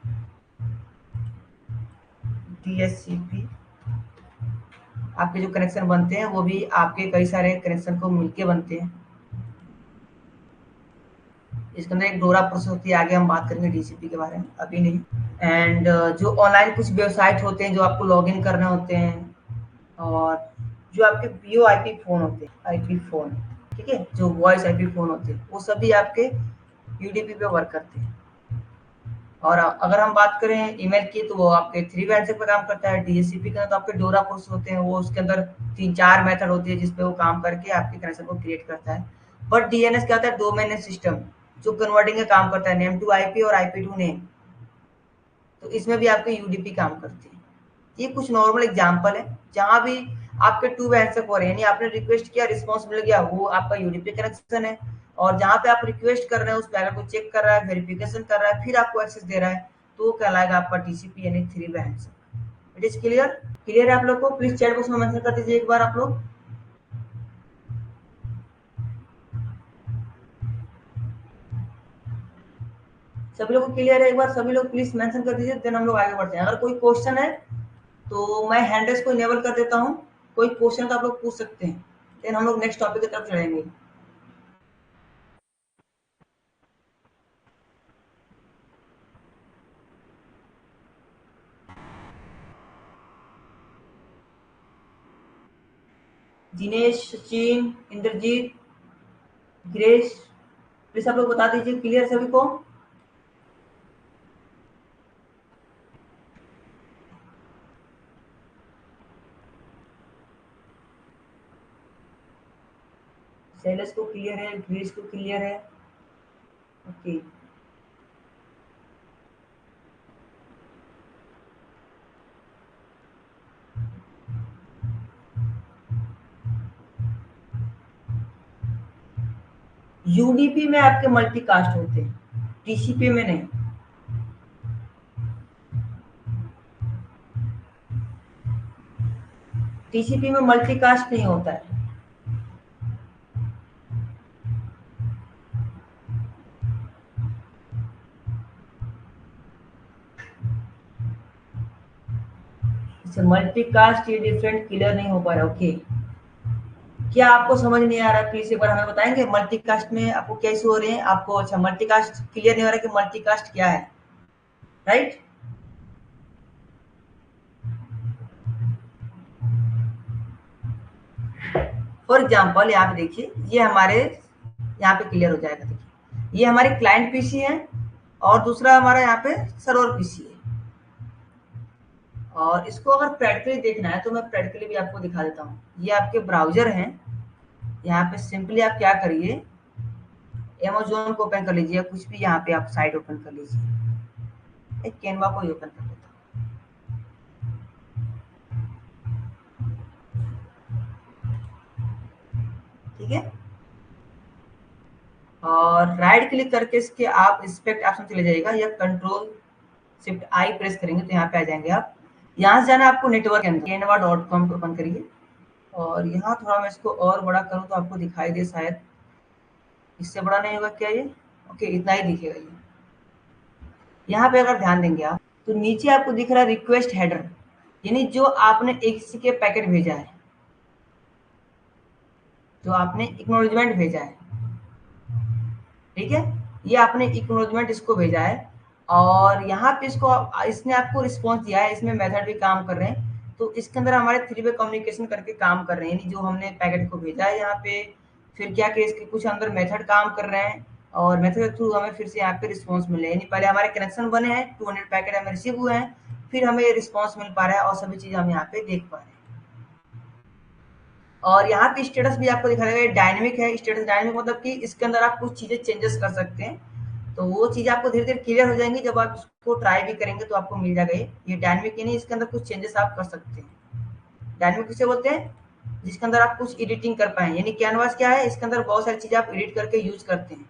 डीएचसीपी आपके जो कनेक्शन बनते हैं वो भी आपके कई सारे कनेक्शन को मिलके बनते हैं, इसके अंदर एक डोरा प्रोसेस होती है, आगे हम बात करेंगे डीसीपी के बारे में, अभी नहीं। एंड जो ऑनलाइन कुछ वेबसाइट होते हैं जो आपको लॉग इन करने होते हैं, और जो आपके वीओ आईपी फोन होते हैं, आईपी फोन, ठीक है, जो वॉइस आईपी फोन होते हैं, वो सभी आपके यूडीपी पे वर्क करते हैं। और अगर हम बात करें ईमेल की, तो वो आपके थ्री वे हैंडशेक पे काम करता है। डीएचसीपी के अंदर तो आपके डोरा प्रोसेस होते हैं, वो उसके अंदर 3-4 मेथड होती है जिसपे वो काम करके आपके कनेक्शन को क्रिएट करता है। बट डीएनएस क्या होता है, डोमेन सिस्टम, जो कन्वर्टिंग का काम करता है, नेम टू आईपी और आईपी टू नेम, तो इसमें भी आपके यूडीपी काम करती है। ये कुछ नॉर्मल एग्जांपल है जहां भी आपके टू वे हैंडशेक हो रहे हैं, यानी आपने रिक्वेस्ट किया, रिस्पॉन्स मिल गया, वो आपका यूडीपी कनेक्शन है। और जहां पे आप रिक्वेस्ट कर रहे हैं उस पैकेट को चेक कर रहा है, वेरिफिकेशन कर रहा है, फिर आपको एक्सेस दे रहा है, तो वो कहलाएगा आपका टीसीपी यानी three way handshake. It is clear, clear है आप लोग को? प्लीज चैट बॉक्स में मेंशन कर दीजिए एक बार आप लोग। सभी लोग को क्लियर है? एक बार सभी लोग प्लीज मेंशन कर दीजिए, देन हम लोग आगे बढ़ते हैं। अगर कोई क्वेश्चन है तो मैं हैंड रेस को इनेबल कर देता हूँ, कोई क्वेश्चन तो आप लोग पूछ सकते हैं, देन हम लोग नेक्स्ट टॉपिक की तरफ चलेंगे। दिनेश, सचिन, इंद्रजीत, गिरीश, प्लीज आप लोग बता दीजिए, क्लियर सभी को? सेलेस को क्लियर है, ग्रीस को क्लियर है। ओके, यूडीपी में आपके मल्टीकास्ट होते हैं, टीसीपी में नहीं। टीसीपी में मल्टीकास्ट नहीं होता है। मल्टीकास्ट ये डिफरेंट क्लियर नहीं हो पा रहा। ओके, क्या आपको समझ नहीं आ रहा? प्लीज एक बार हमें बताएंगे मल्टीकास्ट में आपको कैसे हो रहे हैं आपको। अच्छा, मल्टीकास्ट क्लियर नहीं हो रहा कि मल्टीकास्ट क्या है, राइट? फॉर एग्जाम्पल यहाँ पे देखिए, ये हमारे यहाँ पे क्लियर हो जाएगा। देखिए, ये हमारे क्लाइंट पीसी है और दूसरा हमारा यहाँ पे सर्वर पीसी है। और इसको अगर प्रैक्टिकली देखना है तो मैं प्रैक्टिकली भी आपको दिखा देता हूँ। ये आपके ब्राउजर हैं। यहाँ पे सिंपली आप क्या करिए, Amazon को ओपन कर लीजिए, या कुछ भी यहाँ पे आप साइट ओपन कर लीजिए। एक कैनवा को ही ओपन कर लेता हूँ। ठीक है, और राइट क्लिक करके इसके आप इंस्पेक्ट ऑप्शन चले जाइएगा, या कंट्रोल शिफ्ट आई प्रेस करेंगे तो यहाँ पे आ जाएंगे आप। यहाँ से जाना आपको नेटवर्क के अंदर, canva.com को ओपन करिए। और यहाँ थोड़ा मैं इसको और बड़ा करूँ तो आपको दिखाई दे शायद। इससे बड़ा नहीं होगा क्या ये? ओके, इतना ही दिखेगा ये। यहाँ पे अगर ध्यान देंगे आप तो नीचे आपको दिख रहा है रिक्वेस्ट हेडर, यानी जो आपने किसी के पैकेट भेजा है, जो आपने एक्नॉलेजमेंट भेजा है। ठीक है, ये आपने एक्नॉलेजमेंट इसको भेजा है, और यहाँ पे इसको इसने आपको रिस्पॉन्स दिया है। इसमें मेथड भी काम कर रहे हैं, तो इसके अंदर हमारे 3 वे कम्युनिकेशन करके काम कर रहे हैं, यानी जो हमने पैकेट को भेजा है यहाँ पे, फिर क्या कि इसके कुछ अंदर मेथड काम कर रहे हैं, और मेथड के थ्रू हमें फिर से यहाँ पे रिस्पॉन्स मिल रहा है। यानी पहले हमारे कनेक्शन बने हैं, 200 पैकेट हमें रिसीव हुए हैं, फिर हमें रिस्पॉन्स मिल पा रहा है, और सभी चीज़ हम यहाँ पे देख पा रहे हैं। और यहाँ पे स्टेटस भी आपको दिखा देगा, डायनेमिक है। स्टेटस डायनेमिक मतलब कि इसके अंदर आप कुछ चीजें चेंजेस कर सकते हैं, तो वो चीज आपको धीरे धीरे क्लियर हो जाएंगी जब आप इसको ट्राई भी करेंगे तो आपको मिल जाएगा। ये डायनेमिक यानी इसके अंदर कुछ चेंजेस आप कर सकते हैं। डायनेमिक किसे बोलते हैं? जिसके अंदर आप कुछ एडिटिंग कर पाए, यानी कैनवास क्या है, इसके अंदर बहुत सारी चीजें आप एडिट करके यूज करते हैं,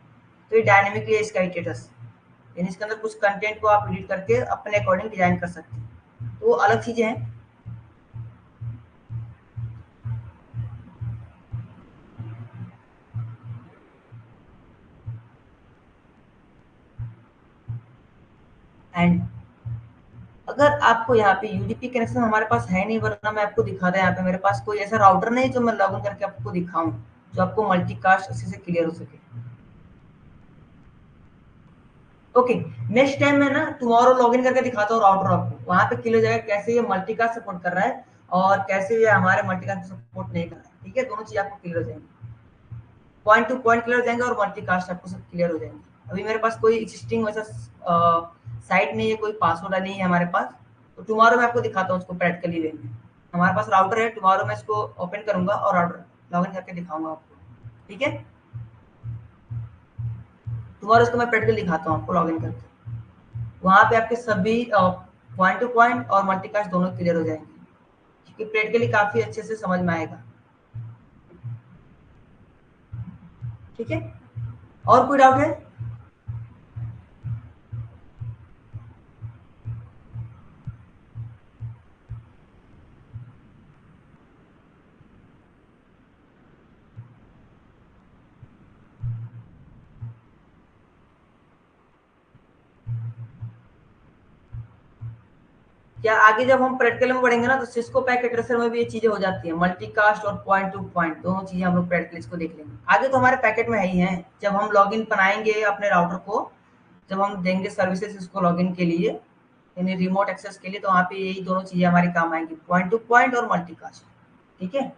तो ये डायनेमिकली है इसका स्टेटस। यानी इसके अंदर कुछ कंटेंट को आप एडिट करके अपने अकॉर्डिंग डिजाइन कर सकते हैं, तो वो अलग चीजें हैं। एंड अगर आपको यहाँ पे यूडीपी कनेक्शन हमारे पास है नहीं, वरना मैं आपको दिखा था, यहाँ पे मेरे पास कोई ऐसा राउटर नहीं जो मैं लॉगिन करके आपको दिखाऊं, जो आपको मल्टीकास्ट अच्छे से क्लियर हो सके। ओके, नेक्स्ट टाइम मैं ना टुमारो लॉगिन करके दिखाता हूँ राउटर आपको, वहां पे क्लियर हो जाएगा कैसे ये मल्टीकास्ट सपोर्ट कर रहा है और कैसे ये हमारे मल्टीकास्ट सपोर्ट नहीं कर रहा है। ठीक है, दोनों चीज आपको क्लियर हो जाएंगी, पॉइंट टू पॉइंट क्लियर हो जाएंगे, और मल्टीकास्ट आपको सब क्लियर हो जाएंगे। अभी मेरे पास कोई एग्जिस्टिंग वैसा साइट नहीं है, कोई पासवर्ड नहीं है हमारे पास, तो टुमारो मैं आपको दिखाता हूँ उसको प्रैक्टिकली वे में। हमारे पास राउटर है, टुमारो मैं इसको ओपन करूंगा और राउटर लॉगिन करके दिखाऊंगा आपको। ठीक है, टुमारो इसको मैं प्रैक्टिकली दिखाता हूँ आपको लॉगिन करके, वहां पे आपके सभी पॉइंट टू पॉइंट और मल्टीकास्ट दोनों क्लियर हो जाएंगे, क्योंकि प्रैक्टिकली काफी अच्छे से समझ में आएगा। ठीक है, और कोई डाउट है? क्या आगे जब हम प्रैक्टिकल में पढ़ेंगे ना, तो सिस्को पैकेट ट्रेसर में भी ये चीजें हो जाती है, मल्टीकास्ट और पॉइंट टू पॉइंट दोनों चीजें हम लोग प्रैक्टिकल इसको देख लेंगे। आगे तो हमारे पैकेट में है ही है, जब हम लॉगिन बनाएंगे अपने राउटर को, जब हम देंगे सर्विसेज इसको लॉगिन के लिए, यानी रिमोट एक्सेस के लिए, तो वहाँ पे यही दोनों चीजें हमारे काम आएंगी, पॉइंट टू पॉइंट और मल्टीकास्ट। ठीक है,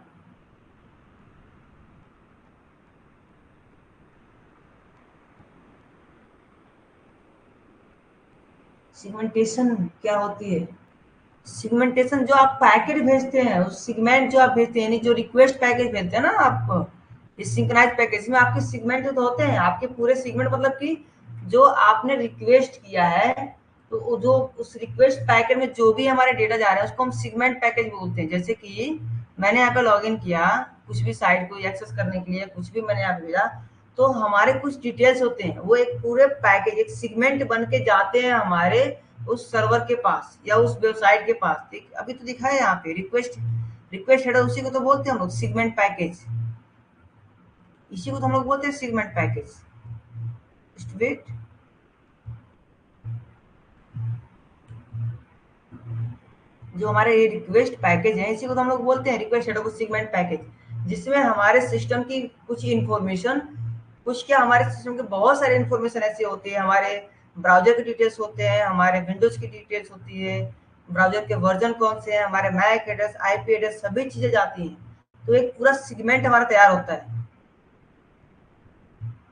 सिगमेंटेशन क्या होती है? सिगमेंटेशन जो आप पैकेट भेजते हैं, उस सिगमेंट जो आप भेजते हैं, यानी जो रिक्वेस्ट पैकेज भेजते हैं ना आप, इस सिंक्रोनाइज पैकेज में आपके सेगमेंट तो होते हैं, आपके पूरे सेगमेंट मतलब कि जो आपने रिक्वेस्ट किया है, तो जो उस रिक्वेस्ट पैकेट में जो भी हमारे डेटा जा रहा है उसको हम सेगमेंट पैकेज बोलते हैं। जैसे कि मैंने यहाँ पे लॉगिन किया कुछ भी साइट को एक्सेस करने के लिए, कुछ भी मैंने यहाँ पे भेजा, तो हमारे कुछ डिटेल्स होते हैं, वो एक पूरे पैकेज एक सेगमेंट बन के जाते हैं हमारे उस सर्वर के पास या उस वेबसाइट के पास। अभी तो दिखा है यहाँ पे रिक्वेस्ट, रिक्वेस्ट हेडर, उसी को तो बोलते हैं हम लोग सेगमेंट पैकेज, इसी को तो हम लोग बोलते हैं सेगमेंट पैकेज। वेट, जो हमारे ये रिक्वेस्ट पैकेज है इसी को तो हम लोग बोलते हैं रिक्वेस्ट हेडर को सेगमेंट पैकेज, जिसमें हमारे सिस्टम की कुछ इन्फॉर्मेशन, कुछ क्या हमारे सिस्टम के बहुत सारे इन्फॉर्मेशन ऐसे होते हैं, हमारे ब्राउजर की डिटेल्स होते हैं, हमारे विंडोज की डिटेल्स होती है, ब्राउजर के वर्जन कौन से हैं, हमारे मैक एड्रेस, आईपी एड्रेस, सभी चीजें जाती हैं, तो एक पूरा सेगमेंट हमारा तैयार होता है।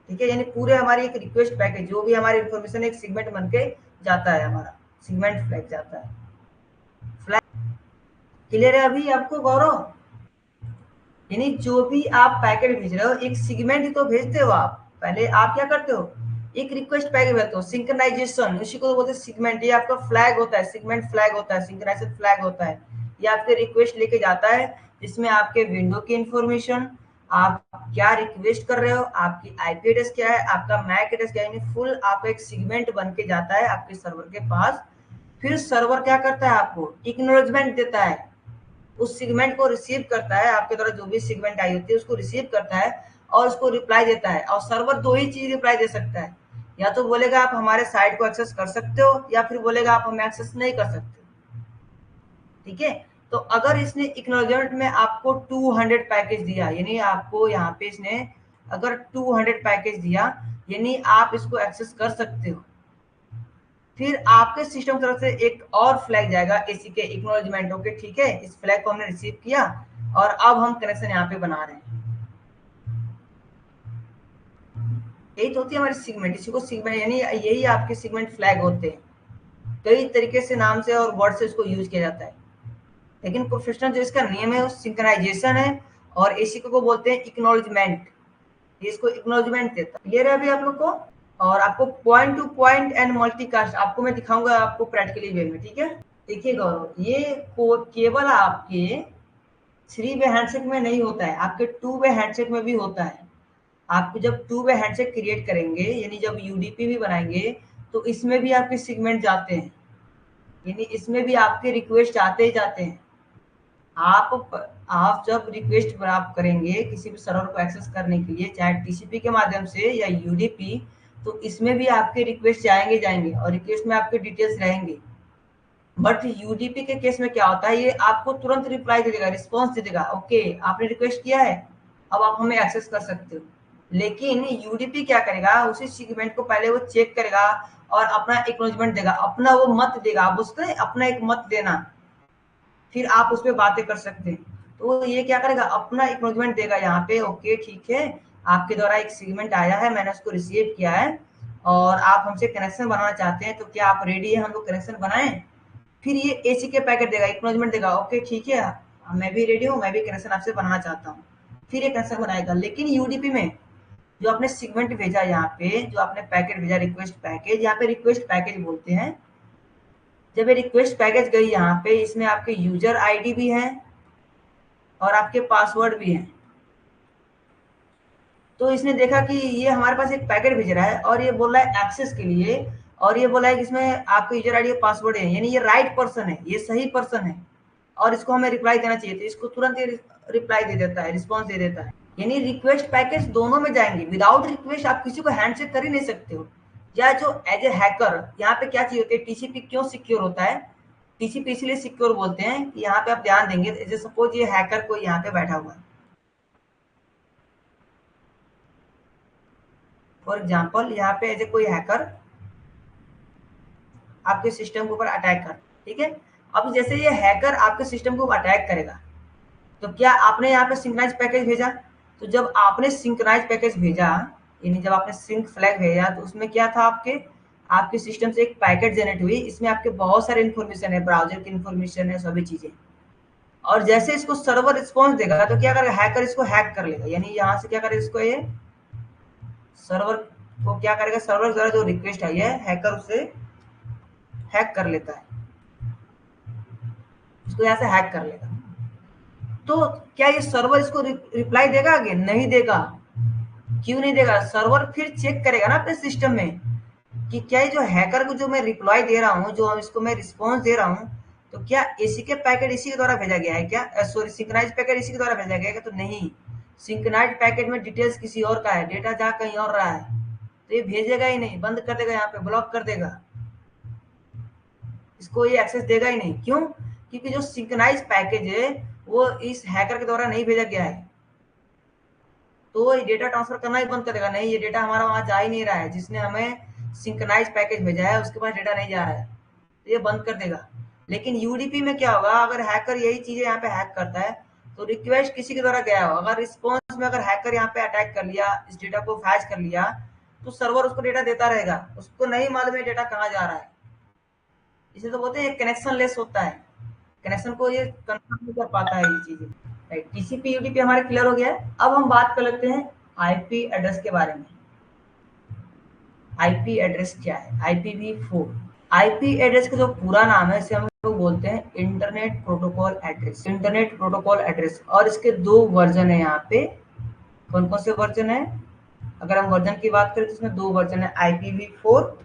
ठीक है, यानी पूरे हमारी एक रिक्वेस्ट पैकेज जो भी हमारी इन्फॉर्मेशन एक सेगमेंट बन के जाता है, हमारा सेगमेंट फ्लैग जाता है। फ्लैग क्लियर है अभी आपको गौरव? यानी जो भी आप पैकेट भेज रहे हो एक सेगमेंट ही तो भेजते हो आप। पहले आप क्या करते हो, एक रिक्वेस्ट पैकेट भेजते हो, सिंक्रोनाइजेशन उसी को तो बोलते हैं सेगमेंट। ये आपका फ्लैग होता है, सेगमेंट फ्लैग होता है, सिंक्रोनाइजेशन फ्लैग होता है। ये आपके रिक्वेस्ट लेके जाता है जिसमें आपके विंडो की इंफॉर्मेशन, आप क्या रिक्वेस्ट कर रहे हो, आपकी आईपी एड्रेस क्या है, आपका मैक एड्रेस क्या है, यानी फुल आपका एक सेगमेंट बन के जाता है आपके सर्वर के पास। फिर सर्वर क्या करता है, आपको एक्नॉलेजमेंट देता है, उस सेगमेंट को रिसीव करता है, आपके द्वारा जो भी सेगमेंट आई होती है उसको रिसीव करता है और उसको रिप्लाई देता है। और सर्वर दो ही चीज रिप्लाई दे सकता है, या तो बोलेगा आप हमारे साइट को एक्सेस कर सकते हो, या फिर बोलेगा आप हमें एक्सेस नहीं कर सकते। ठीक है, तो अगर इसने एक्नॉलेजमेंट में आपको 200 पैकेज दिया, यानी आपको यहाँ पे इसने अगर 200 पैकेज दिया, यानी आप इसको एक्सेस कर सकते हो, फिर आपके सिस्टम की तरफ से एक और फ्लैग जाएगा एसी के एक्नॉलेजमेंट। ओके ठीक है, इस फ्लैग को हमने रिसीव किया और अब हम कनेक्शन यहाँ पे बना रहे हैं। यही तो होती है हमारी सेगमेंट, इसी को सेगमेंट, यानी यही आपके सेगमेंट फ्लैग होते हैं। कई तरीके से नाम से और वर्ड से इसको यूज किया जाता है, लेकिन प्रोफेशनल जो इसका नियम है वो सिंक्रोनाइजेशन है, और एसी को बोलते हैं एक्नॉलेजमेंट। ये इसको एक्नॉलेजमेंट देता है। क्लियर है अभी आप लोग को? और आपको point two point and multicast आपको मैं दिखाऊंगा आपको प्रैक्टिकली वे में। ठीक है, देखिए गौरव, ये केवल आपके 3 वे हैंडशेक में नहीं होता है, आपके 2 वे हैंडशेक में भी होता है। आपको जब 2 वे हैंडशेक क्रिएट करेंगे, यानी जब यूडीपी भी बनाएंगे, तो इसमें भी आपके सेगमेंट जाते हैं, यानी इसमें भी आपके रिक्वेस्ट आते ही जाते हैं। आप जब रिक्वेस्ट आप करेंगे किसी भी सर्वर को एक्सेस करने के लिए, चाहे टीसीपी के माध्यम से या यूडीपी, तो इसमें भी आपके रिक्वेस्ट जाएंगे जाएंगे और रिक्वेस्ट में आपके डिटेल्स रहेंगे। बट यूडीपी के केस में क्या होता है, ये आपको तुरंत रिप्लाई दे देगा, रिस्पॉन्स दे देगा, ओके आपने रिक्वेस्ट किया है, अब आप हमें एक्सेस कर सकते हो। लेकिन यूडीपी क्या करेगा, उसी सेगमेंट को पहले वो चेक करेगा और अपना एक्नॉलेजमेंट देगा, अपना वो मत देगा, आप उसको अपना एक मत देना, फिर आप उस पर बातें कर सकते हैं। तो ये क्या करेगा, अपना एक्नॉलेजमेंट देगा यहाँ पे, ओके ठीक है, आपके द्वारा एक सेगमेंट आया है, मैंने उसको रिसीव किया है और आप हमसे कनेक्शन बनाना चाहते हैं, तो क्या आप रेडी है हम लोग कनेक्शन बनाएं? फिर ये एसी के पैकेट देगा, एक्नॉलेजमेंट देगा, ओके ठीक है मैं भी रेडी हूँ, मैं भी कनेक्शन आपसे बनाना चाहता हूँ, फिर ये कनेक्शन बनाएगा। लेकिन यूडीपी में जो आपने सेगमेंट भेजा, यहाँ पे जो आपने पैकेट भेजा रिक्वेस्ट पैकेज, यहाँ पे रिक्वेस्ट पैकेज बोलते हैं, जब ये रिक्वेस्ट पैकेज गई यहाँ पे, इसमें आपके यूजर आईडी भी है और आपके पासवर्ड भी है। तो इसने देखा कि ये हमारे पास एक पैकेट भेज रहा है और ये बोल रहा है एक्सेस के लिए, और ये बोला है कि इसमें आपके यूजर आईडी और पासवर्ड है, यानी ये राइट पर्सन है, ये सही पर्सन है और इसको हमें रिप्लाई देना चाहिए, तो इसको तुरंत ये रिप्लाई दे देता है, रिस्पॉन्स दे देता है। यानी रिक्वेस्ट पैकेज दोनों में जाएंगे, विदाउट रिक्वेस्ट आप किसी को हैंडशेक कर ही नहीं सकते हो। या जो एज ए हैकर यहाँ पे क्या चीज होती है, टीसीपी क्यों सिक्योर होता है, टीसीपी इसलिए सिक्योर बोलते हैं कि यहाँ पे आप ध्यान देंगे, जैसे सपोज ये हैकर कोई यहाँ पे बैठा हुआ है, फॉर एग्जाम्पल यहाँ पे एज ए कोई हैकर आपके सिस्टम के ऊपर अटैक कर, ठीक है। अब जैसे ये हैकर आपके सिस्टम को अटैक करेगा, तो क्या आपने यहाँ पे सिंक्रोनाइज पैकेज भेजा, तो जब आपने सिंक्रोनाइज पैकेज भेजा, यानी जब आपने सिंक फ्लैग भेजा, तो उसमें क्या था, आपके आपके सिस्टम से एक पैकेट जनरेट हुई, इसमें आपके बहुत सारे इन्फॉर्मेशन है, ब्राउजर की इन्फॉर्मेशन है, सभी चीजें। और जैसे इसको सर्वर रिस्पॉन्स देगा तो क्या करेगा, हैकर इसको हैक कर लेगा, यानी यहाँ से क्या करेगा, इसको ये सर्वर को क्या करेगा, सर्वर द्वारा जो रिक्वेस्ट आई है हैकर उसे हैक कर लेता है, इसको यहाँ से हैक कर लेगा। तो क्या ये सर्वर इसको रिप्लाई देगा आगे? नहीं देगा। क्यों नहीं देगा? सर्वर फिर चेक करेगा ना अपने सिस्टम में कि क्या ये जो हैकर को जो मैं रिप्लाई दे रहा हूँ, जो इसको मैं रिस्पॉन्स दे रहा हूँ, तो क्या इसी के पैकेट इसी के द्वारा भेजा गया है क्या? सॉरी, सिंक्रोनाइज पैकेट इसी के द्वारा भेजा गया है? तो नहीं, सिंक्रोनाइज पैकेट में डिटेल्स किसी और का है, डेटा जा कहीं और रहा है, तो ये भेजेगा ही नहीं, बंद कर देगा, यहाँ पे ब्लॉक कर देगा, इसको ये एक्सेस देगा ही नहीं। क्यों? क्योंकि जो सिंक्रोनाइज पैकेज है वो इस हैकर के द्वारा नहीं भेजा गया है, तो ये डेटा ट्रांसफर करना ही बंद कर देगा। नहीं, ये डेटा हमारा वहां जा ही नहीं रहा है, जिसने हमें सिंक्रोनाइज पैकेज भेजा है उसके पास डेटा नहीं जा रहा है, तो ये बंद कर देगा। लेकिन यूडीपी में क्या होगा, अगर हैकर यही चीजें यहाँ पे हैक करता है तो रिक्वेस्ट किसी के द्वारा गया हो, अगर रिस्पॉन्स में अगर हैकर यहाँ पे अटैक कर लिया, इस डेटा को फैच कर लिया, तो सर्वर उसको डेटा देता रहेगा, उसको नहीं मालूम है डेटा कहाँ जा रहा है। इसे तो बोलते हैं कनेक्शन लेस होता है, कनेक्शन को ये कंफर्म नहीं कर पाता है ये चीजें। राइट, टीसीपी यूडीपी हमारे क्लियर हो गया है। अब हम बात कर लेते हैं आईपी एड्रेस के बारे में। आईपी एड्रेस क्या है? IPv4। आईपी एड्रेस का जो पूरा नाम है इसे हम लोग बोलते हैं internet protocol address, internet protocol address. और इसके दो वर्जन है यहाँ पे। कौन कौन से वर्जन है? अगर हम वर्जन की बात करें तो इसमें दो वर्जन है, IPv4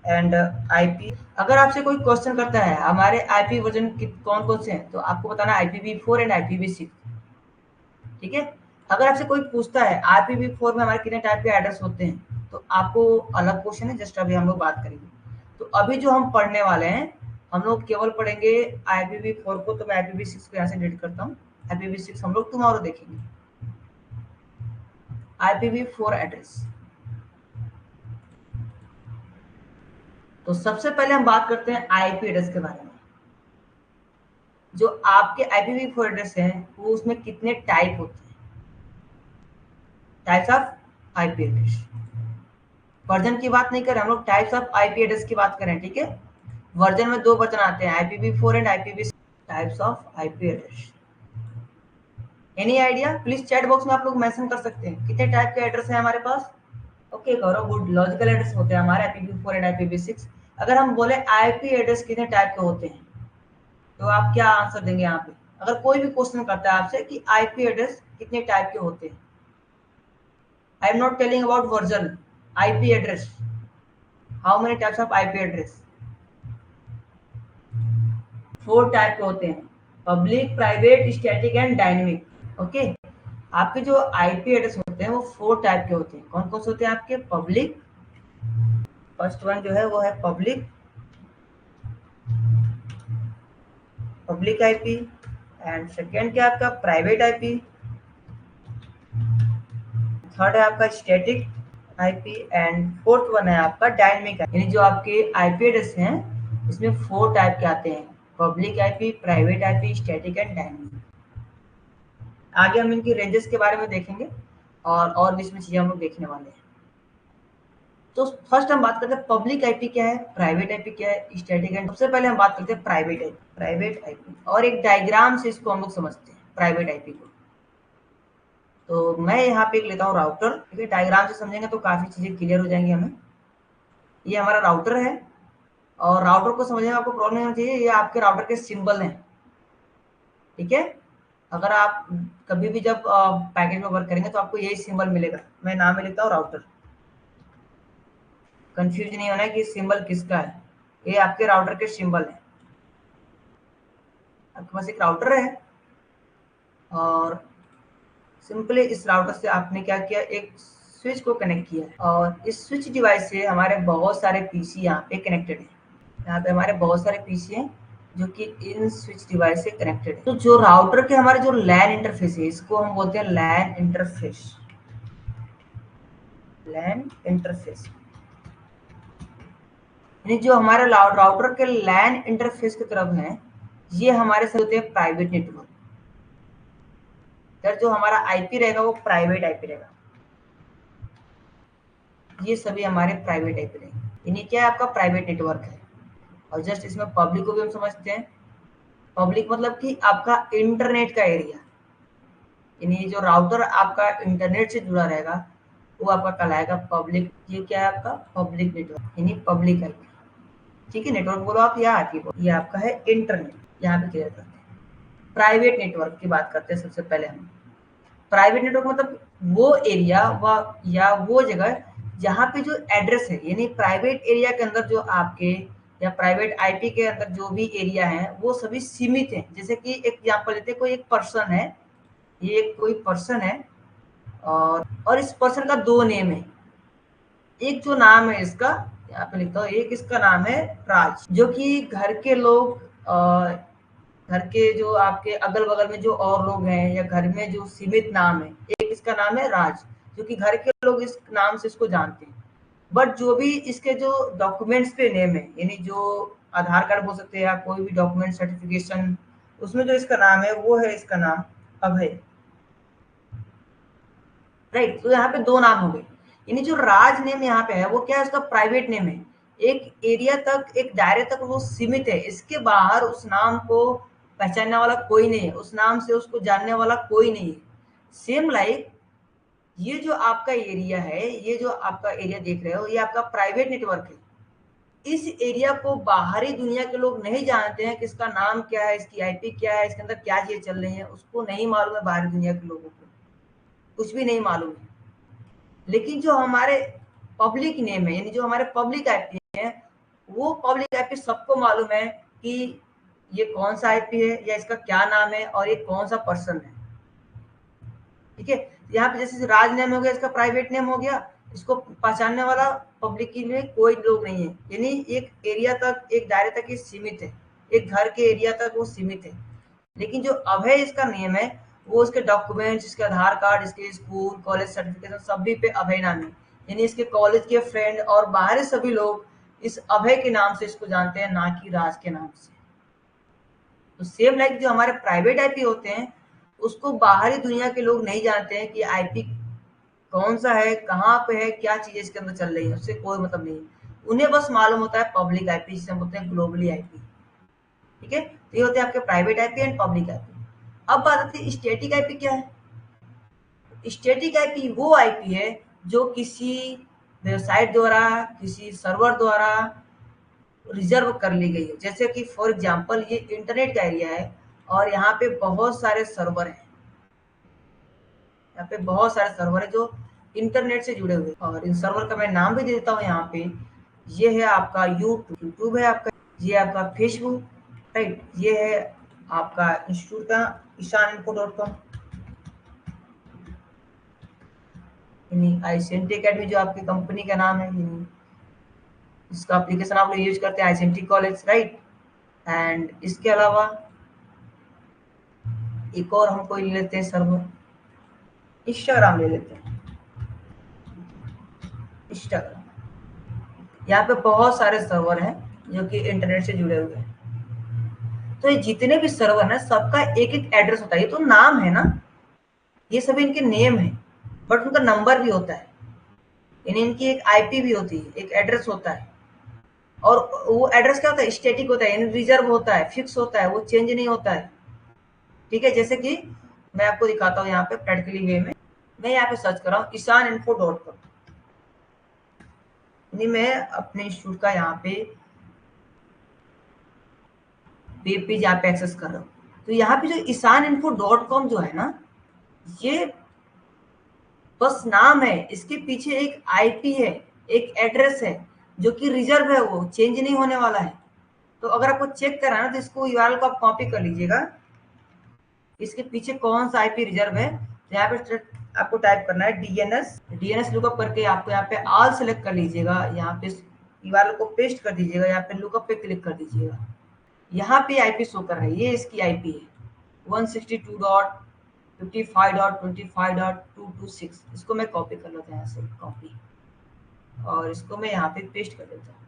एंड आईपी। अगर आपसे कोई क्वेश्चन करता है हमारे आईपी वर्जन कौन कौन से हैं, तो आपको बताना IPv4 एंड IPv6, ठीक है। अगर आपसे कोई पूछता है IPv4 में हमारे कितने टाइप के एड्रेस होते हैं, तो आपको अलग क्वेश्चन है, जस्ट अभी हम लोग बात करेंगे। तो अभी जो हम पढ़ने वाले हैं, हम लोग केवल पढ़ेंगे IPv4 को। तो मैं IPv6 को यहाँ से डिलीट करता हूँ, IPv6 हम लोग टुमारो देखेंगे। IPv4 एड्रेस, तो सबसे पहले हम बात करते हैं आईपी एड्रेस के बारे में। जो आपके IPv4 एड्रेस है वो उसमें कितने टाइप होते हैं, types of IP address. Version की बात नहीं करें हम लोग, टाइप्स ऑफ आईपी एड्रेस की बात करें, ठीक है। वर्जन में दो वर्जन आते हैं, IPv4 and IPv6। Types of IP address, any idea? Please chat box में आप लोग मेंशन कर सकते हैं कितने टाइप के एड्रेस है हमारे पास। ओके गौरव, गुड। लॉजिकल एड्रेस होते हैं हमारे IPv4 एंड IPv6। अगर हम बोले आईपी एड्रेस कितने टाइप के होते हैं, तो आप क्या आंसर देंगे यहाँ पे? अगर कोई भी क्वेश्चन करता है आपसे कि आईपी एड्रेस कितने टाइप के होते हैं, I am not telling about version, IP address, how many types of IP address? 4 type के होते हैं, public, private, static and dynamic. Okay, आपके जो आईपी एड्रेस होते हैं वो 4 टाइप के होते हैं। कौन कौन से होते हैं आपके? पब्लिक, फर्स्ट वन जो है वो है public, public IP. And second क्या आपका? Private IP. थर्ड है आपका static IP and fourth one है आपका डायनेमिक। यानी जो आपके आईपी एड्रेस हैं इसमें 4 टाइप के आते हैं, public IP, private IP, static and dynamic. आगे हम इनकी रेंजेस के बारे में देखेंगे और भी इसमें चीजें हम लोग देखने वाले हैं। तो फर्स्ट हम बात करते हैं पब्लिक आईपी क्या है, प्राइवेट आईपी क्या है, स्टैटिक एंड। सबसे पहले हम बात करते हैं प्राइवेट आईपी। प्राइवेट आईपी, और एक डायग्राम से इसको हम लोग समझते हैं प्राइवेट आईपी को। तो मैं यहाँ पे लेता हूँ राउटर, ठीक है। डायग्राम से समझेंगे तो काफी चीजें क्लियर हो जाएंगी हमें। ये हमारा राउटर है, और राउटर को समझने में आपको प्रॉब्लम नहीं होनी चाहिए, ये आपके राउटर के सिंबल हैं, ठीक है। अगर आप कभी भी जब पैकेज में वर्क करेंगे तो आपको यही सिंबल मिलेगा। मैं नाम में लेता हूँ राउटर, कंफ्यूज नहीं होना है कि सिंबल किसका है, ये आपके राउटर के सिंबल है। आपके पास एक राउटर है, और सिंपली इस राउटर से आपने क्या किया, एक स्विच को कनेक्ट किया है, और इस स्विच डिवाइस से हमारे बहुत सारे पीसी यहाँ पे कनेक्टेड है। यहाँ पे हमारे बहुत सारे पीसी हैं जो कि इन स्विच डिवाइस से कनेक्टेड है। तो जो राउटर के हमारे जो लैन इंटरफेस है, इसको हम बोलते हैं लैन इंटरफेस। लैन इंटरफेस यानी जो हमारे राउटर के लैन इंटरफेस की तरफ है, ये हमारे से होते हैं प्राइवेट नेटवर्क। जो हमारा आईपी रहेगा वो प्राइवेट आईपी रहेगा, ये सभी हमारे प्राइवेट आईपी रहेंगे। यानी क्या है, आपका प्राइवेट नेटवर्क है। और जस्ट इसमें पब्लिक को भी हम समझते हैं, पब्लिक मतलब कि आपका इंटरनेट का एरिया, यानी जो राउटर आपका इंटरनेट से जुड़ा रहेगा वो आपका कहलाएगा पब्लिक। ये क्या है आपका पब्लिक नेटवर्क, यानी पब्लिक आईपी। ठीक है, नेटवर्क बोलो आप या आईपी बोलो, ये आपका है इंटरनेट। यहाँ पे क्लियर करते हैं। प्राइवेट नेटवर्क की बात करते हैं सबसे पहले हम। प्राइवेट नेटवर्क मतलब वो एरिया या वो जगह जहाँ पे जो एड्रेस है, यानी प्राइवेट एरिया के अंदर जो आपके या प्राइवेट आईपी के अंदर जो भी एरिया है वो सभी सीमित है। जैसे कि एग्जांपल लेते हैं, कोई एक पर्सन है, ये कोई पर्सन है और इस पर्सन का दो नेम है। एक जो नाम है इसका, यहाँ पे लिखता हूँ, एक इसका नाम है राज, जो कि घर के लोग घर के जो आपके अगल बगल में जो और लोग हैं या घर में जो सीमित नाम है, एक इसका नाम है राज, जो कि घर के लोग इस नाम से इसको जानते हैं। बट जो भी इसके जो डॉक्यूमेंट्स पे नेम है, यानी जो आधार कार्ड बोल सकते हैं या कोई भी डॉक्यूमेंट सर्टिफिकेशन, उसमें जो इसका नाम है वो है इसका नाम अभय। राइट, तो यहाँ पे दो नाम हो गए। यानी जो राज नेम यहाँ पे है वो क्या है, उसका प्राइवेट नेम है। एक एरिया तक, एक दायरे तक वो सीमित है, इसके बाहर उस नाम को पहचानने वाला कोई नहीं है, उस नाम से उसको जानने वाला कोई नहीं है। सेम लाइक ये जो आपका एरिया है, ये जो आपका एरिया देख रहे हो, ये आपका प्राइवेट नेटवर्क है। इस एरिया को बाहरी दुनिया के लोग नहीं जानते हैं कि इसका नाम क्या है, इसकी आईपी क्या है, इसके अंदर क्या चीजें चल रही है, उसको नहीं मालूम है। बाहरी दुनिया के लोगों को कुछ भी नहीं मालूम है। लेकिन जो हमारे पब्लिक नेम है, यानी जो हमारे पब्लिक आईपी है, वो पब्लिक आईपी सबको मालूम है कि ये कौन सा आईपी है या इसका क्या नाम है और ये कौन सा पर्सन है। ठीक है, यहाँ पे जैसे राज नेम हो गया, इसका प्राइवेट नेम हो गया, इसको पहचानने वाला पब्लिक में कोई लोग नहीं है, यानी एक एरिया तक, एक दायरे तक ये सीमित है, एक घर के एरिया तक वो सीमित है। लेकिन जो अभय इसका नेम है, वो उसके डॉक्यूमेंट्स, इसके आधार कार्ड, इसके स्कूल कॉलेज सर्टिफिकेशन सभी पे अभय नाम है। यानी इसके कॉलेज के फ्रेंड और बाहर सभी लोग इस अभय के नाम से इसको जानते हैं, ना कि राज के नाम से। तो सेम लाइक जो हमारे प्राइवेट आईपी होते हैं, उसको बाहरी दुनिया के लोग नहीं जानते हैं कि आईपी कौन सा है, कहाँ पे है, क्या चीजें इसके अंदर चल रही है, उससे कोई मतलब नहीं है। उन्हें बस मालूम होता है पब्लिक आईपी, जिसे हम बोलते हैं ग्लोबली आईपी। ठीक है, तो ये होते हैं आपके private IP and public IP. अब बात आती है स्टैटिक आईपी क्या है। स्टैटिक आईपी वो आईपी है जो किसी वेबसाइट द्वारा, किसी सर्वर द्वारा रिजर्व कर ली गई है। जैसे कि फॉर एग्जांपल ये इंटरनेट का एरिया है और यहाँ पे बहुत सारे सर्वर हैं, यहाँ पे बहुत सारे सर्वर है जो इंटरनेट से जुड़े हुए हैं। और इन सर्वर का मैं नाम भी दे देता हूँ यहाँ पे। ये है आपका यूट्यूब है आपका, ये आपका फेसबुक, राइट, ये है आपका इंस्टीट्यूट का ishaninfo.com, यानी आईसीएनटी अकेडमी जो आपकी कंपनी का नाम है, यानी इसका एप्लीकेशन आप लोग यूज करते हैं आईसीएनटी कॉलेज, राइट। एंड इसके अलावा एक और हम कोई ले लेते हैं सर्वर, इंस्टाग्राम ले लेते हैं। इंस्टाग्राम, यहाँ पे बहुत सारे सर्वर हैं जो कि इंटरनेट से जुड़े हुए हैं। तो ये जितने भी सर्वर हैं सबका एक एक एड्रेस होता है। ये तो नाम है ना, ये सभी इनके नेम है, बट उनका नंबर भी होता है, यानी इनकी एक आईपी भी होती है, एक एड्रेस होता है। और वो एड्रेस क्या होता है, स्टैटिक होता है, यानी रिजर्व होता है, फिक्स होता है, वो चेंज नहीं होता है। ठीक है, जैसे कि मैं आपको दिखाता हूँ यहाँ पे प्रैक्टिकली वे में। मैं यहाँ पे सर्च कर रहा हूँ ishaninfo.com, यानी मैं अपने इंस्टीट्यूट का यहाँ पे वेब पेज यहाँ पे एक्सेस कर रहा हूँ। तो यहाँ पे जो ishaninfo.com जो है ना, ये बस नाम है, इसके पीछे एक आईपी है, एक एड्रेस है जो कि रिजर्व है, वो चेंज नहीं होने वाला है। तो अगर आपको चेक करना है तो इसको यूआरएल को आप कॉपी कर लीजिएगा, इसके पीछे कौन सा आईपी रिजर्व है। तो यहाँ पे आपको टाइप करना है डीएनएस लुकअप करके आपको यहाँ पे ऑल सेलेक्ट कर लीजिएगा, यहाँ पे यूआरएल को पेस्ट कर दीजिएगा, यहाँ पे लुकअप पे क्लिक कर दीजिएगा। यहाँ पे आईपी शो कर रहा है, ये इसकी आईपी है 162.55.25.226। इसको मैं कॉपी कर लेता हूँ, यहाँ से कॉपी, और इसको मैं यहाँ पे पेस्ट कर देता हूँ।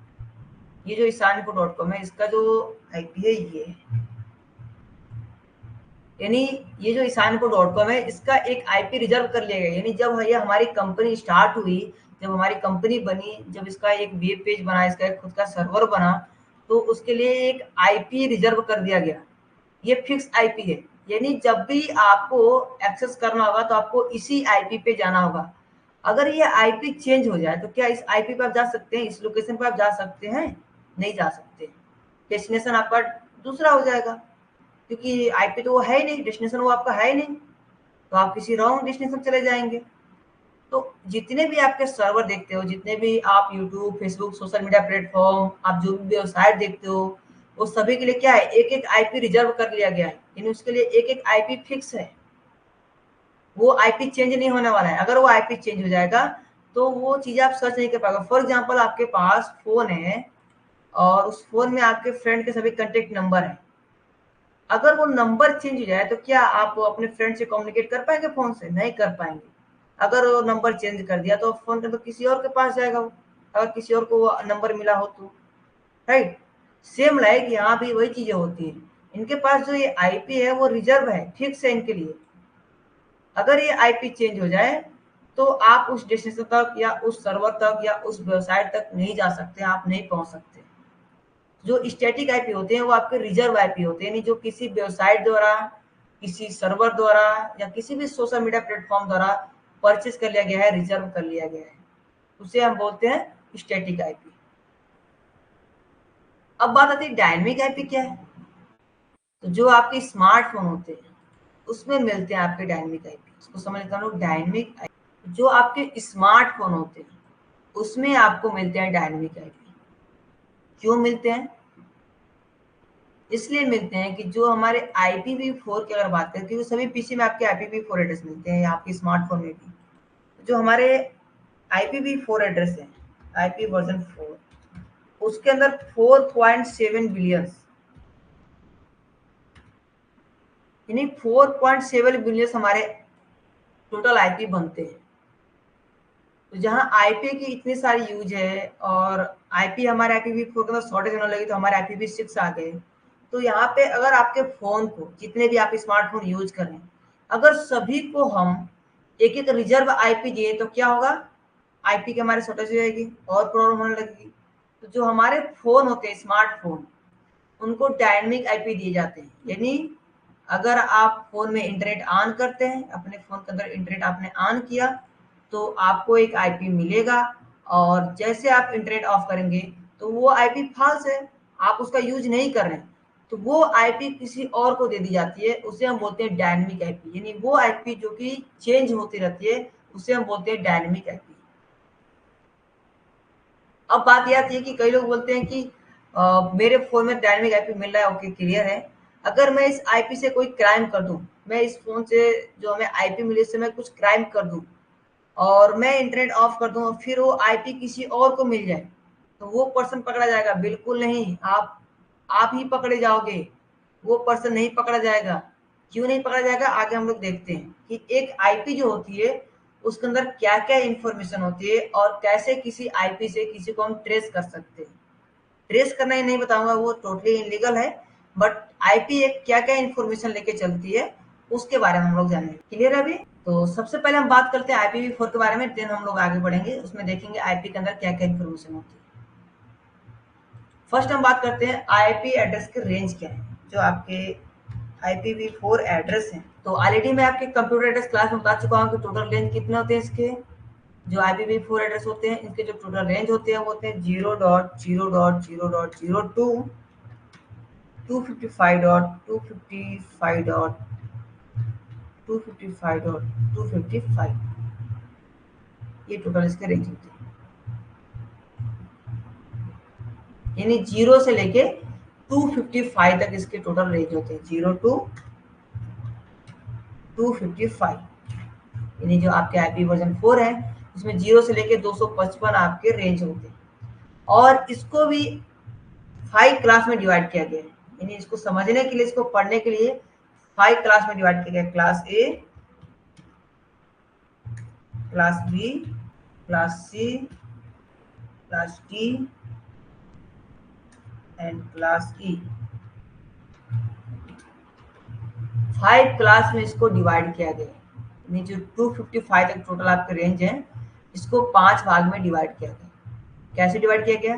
ये जो ishaninfo.com है, इसका जो आईपी है ये है, यानी ये जो ishaninfo.com है, इसका एक आईपी रिजर्व कर लिया गया। यानी जब ये हमारी कंपनी स्टार्ट हुई, जब हमारी कंपनी बनी, जब इसका एक वेब पेज बना, इसका एक खुद का सर्वर बना, तो उसके लिए एक आईपी रिजर्व कर दिया गया। ये फिक्स आईपी है, यानी जब भी आपको एक्सेस करना होगा तो आपको इसी आईपी पे जाना होगा। अगर ये आईपी चेंज हो जाए तो क्या इस आईपी पे आप जा सकते हैं, इस लोकेशन पे आप जा सकते हैं? नहीं जा सकते। डेस्टिनेशन आपका दूसरा हो जाएगा, क्योंकि आईपी तो वो है ही नहीं, डेस्टिनेशन वो आपका है ही नहीं, तो आप किसी रॉन्ग डेस्टिनेशन चले जाएंगे। तो जितने भी आपके सर्वर देखते हो, जितने भी आप YouTube, Facebook, social media platform, आप जो भी वेबसाइट देखते हो, वो सभी के लिए क्या है, एक एक आईपी रिजर्व कर लिया गया है, यानी उसके लिए एक एक आईपी फिक्स है। वो आईपी चेंज नहीं होने वाला है। अगर वो आईपी चेंज हो जाएगा तो वो चीजें आप सर्च नहीं कर पाएगा। फॉर एग्जाम्पल, आपके पास फोन है और उस फोन में आपके फ्रेंड के सभी कॉन्टेक्ट नंबर है। अगर वो नंबर चेंज हो जाए तो क्या आप अपने फ्रेंड से कम्युनिकेट कर पाएंगे? फोन से नहीं कर पाएंगे। अगर वो नंबर चेंज कर दिया तो फोन के तो किसी और के पास जाएगा वो, अगर किसी और को वो नंबर मिला हो तो, राइट। सेम लाइक यहाँ भी वही चीजें होती है। इनके पास जो ये आईपी है वो रिजर्व है, फिक्स है इनके लिए। अगर ये आईपी चेंज हो जाए तो आप उस डेस्टिनेशन तक या उस सर्वर तक या उस वेबसाइट तक नहीं जा सकते, आप नहीं पहुंच सकते। जो स्टैटिक आईपी होते हैं वो आपके रिजर्व आईपी होते हैं, यानी जो किसी वेबसाइट द्वारा, किसी सर्वर द्वारा या किसी भी सोशल मीडिया प्लेटफॉर्म द्वारा परचेज कर लिया गया है, रिजर्व कर लिया गया है, उसे हम बोलते हैं स्टैटिक आईपी। अब बात आती है डायनेमिक आईपी क्या है। तो जो आपके स्मार्टफोन होते हैं उसमें मिलते हैं आपके डायनेमिक आईपी। इसको समझते हैं लोग डायनेमिक आईपी। जो आपके स्मार्टफोन होते हैं उसमें आपको मिलते हैं डायनेमिक आईपी। क्यों मिलते हैं? इसलिए मिलते हैं कि जो हमारे IPv4 की अगर बात करें, क्योंकि सभी पीसी में आपके IPv4 एड्रेस मिलते हैं या आपके स्मार्टफोन में भी। जो हमारे IPv4 एड्रेस है, IP वर्जन 4, उसके अंदर 4.7 बिलियन, यानी 4.7 बिलियन हमारे टोटल आईपी बनते हैं। तो जहाँ आईपी की इतनी सारी यूज है और आईपी हमारे IPv4 के अंदर शॉर्टेज होने लगी तो हमारे IPv6 आ गए। तो यहाँ पे अगर आपके फोन को, जितने भी आप स्मार्टफोन यूज कर रहे हैं, अगर सभी को हम एक एक रिजर्व आईपी दिए तो क्या होगा, आईपी की हमारे शॉर्टेज हो जाएगी और प्रॉब्लम होने लगेगी। तो जो हमारे फोन होते हैं, स्मार्टफोन, उनको डायनेमिक आईपी दिए जाते हैं। यानी अगर आप फोन में इंटरनेट ऑन करते हैं, अपने फोन के अंदर इंटरनेट आपने ऑन किया तो आपको एक आईपी मिलेगा, और जैसे आप इंटरनेट ऑफ करेंगे तो वो आईपी फॉल्स है, आप उसका यूज नहीं कर रहे हैं, तो वो आईपी किसी और को दे दी जाती है, उसे हम बोलते हैं डायनेमिक आईपी। यानी वो आईपी जो कि चेंज होती रहती है उसे हम बोलते हैं डायनेमिक आईपी। अब बात यह आती है कि कई लोग बोलते हैं कि मेरे फोन में डायनेमिक आईपी मिल रहा है, ओके क्लियर है। अगर मैं इस आईपी से कोई क्राइम कर दूं, मैं इस फोन से जो हमें आईपी मिली उससे मैं कुछ क्राइम कर दूं और मैं इंटरनेट ऑफ कर दूं और फिर वो आईपी किसी और को मिल जाए, तो वो पर्सन पकड़ा जाएगा? बिल्कुल नहीं, आप ही पकड़े जाओगे, वो पर्सन नहीं पकड़ा जाएगा। क्यों नहीं पकड़ा जाएगा, आगे हम लोग देखते हैं कि एक आईपी जो होती है उसके अंदर क्या क्या इंफॉर्मेशन होती है और कैसे किसी आईपी से किसी को हम ट्रेस कर सकते हैं। ट्रेस करना ही नहीं बताऊंगा, वो टोटली इनलीगल है, बट आईपी एक क्या क्या इंफॉर्मेशन लेके चलती है उसके बारे में हम लोग जानेंगे। क्लियर है अभी? तो सबसे पहले हम बात करते हैं IPv4 के बारे में, देन हम लोग आगे बढ़ेंगे, उसमें देखेंगे आईपी के अंदर क्या क्या इंफॉर्मेशन होती है। फर्स्ट हम बात करते हैं आईपी एड्रेस के रेंज क्या है। जो आपके IPv4 एड्रेस है, तो ऑलरेडी मैं आपके कंप्यूटर एड्रेस क्लास में बता चुका हूँ कि टोटल रेंज कितने होते हैं इसके। जो IPv4 एड्रेस होते हैं इनके जो टोटल रेंज होते हैं वो होते हैं 0.0.0.02 255.255.255.255, ये टोटल इसके रेंज होते हैं। यानी 0 से लेके 255 तक इसके टोटल रेंज होते हैं, 0 to 255। यानी जो आपके आईपी वर्जन 4 है उसमें 0 से लेके 255 आपके रेंज होते हैं। और इसको भी 5 क्लास में डिवाइड किया गया है, यानी इसको समझने के लिए, इसको पढ़ने के लिए 5 क्लास में डिवाइड किया गया। Class A, class B, class C, class D and class E. 5 class में इसको डिवाइड किया गया है, यानी जो 255 तक टोटल आपके रेंज है इसको 5 भाग में डिवाइड किया गया। कैसे डिवाइड किया गया?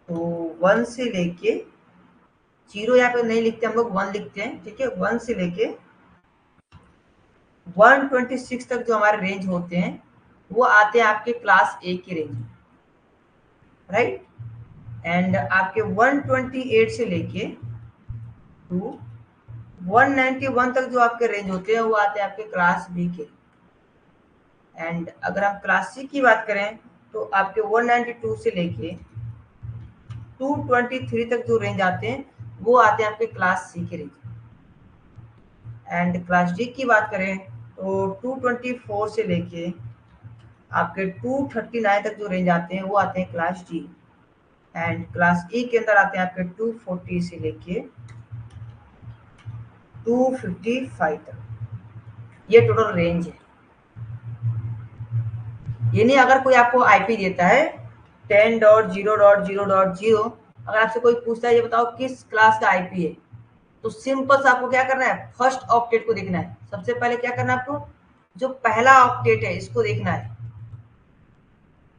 तो 1 से लेके 0 यहाँ पे नहीं लिखते हम लोग, 1 लिखते हैं, ठीक है। 1 से लेके 126 तक जो हमारे रेंज होते हैं वो आते हैं आपके क्लास ए की रेंज में, राइट। एंड आपके 128 से लेके टू 191 तक जो आपके रेंज होते हैं वो आते हैं आपके क्लास बी के। एंड अगर हम क्लास सी की बात करें तो आपके 192 से लेके 223 तक जो रेंज आते हैं वो आते हैं आपके क्लास सी के रेंज। एंड क्लास डी की बात करें तो 224 से लेके आपके 239 तक जो रेंज आते हैं वो आते हैं क्लास डी। एंड क्लास ई के अंदर आते हैं आपके 240 से लेके 255 तक। ये टोटल रेंज है। यानी अगर कोई आपको आईपी देता है 10.0.0.0, अगर आपसे कोई पूछता है ये बताओ किस क्लास का आईपी है, तो सिंपल से आपको क्या करना है, फर्स्ट ऑक्टेट को देखना है। सबसे पहले क्या करना है आपको, जो पहला ऑक्टेट है इसको देखना है।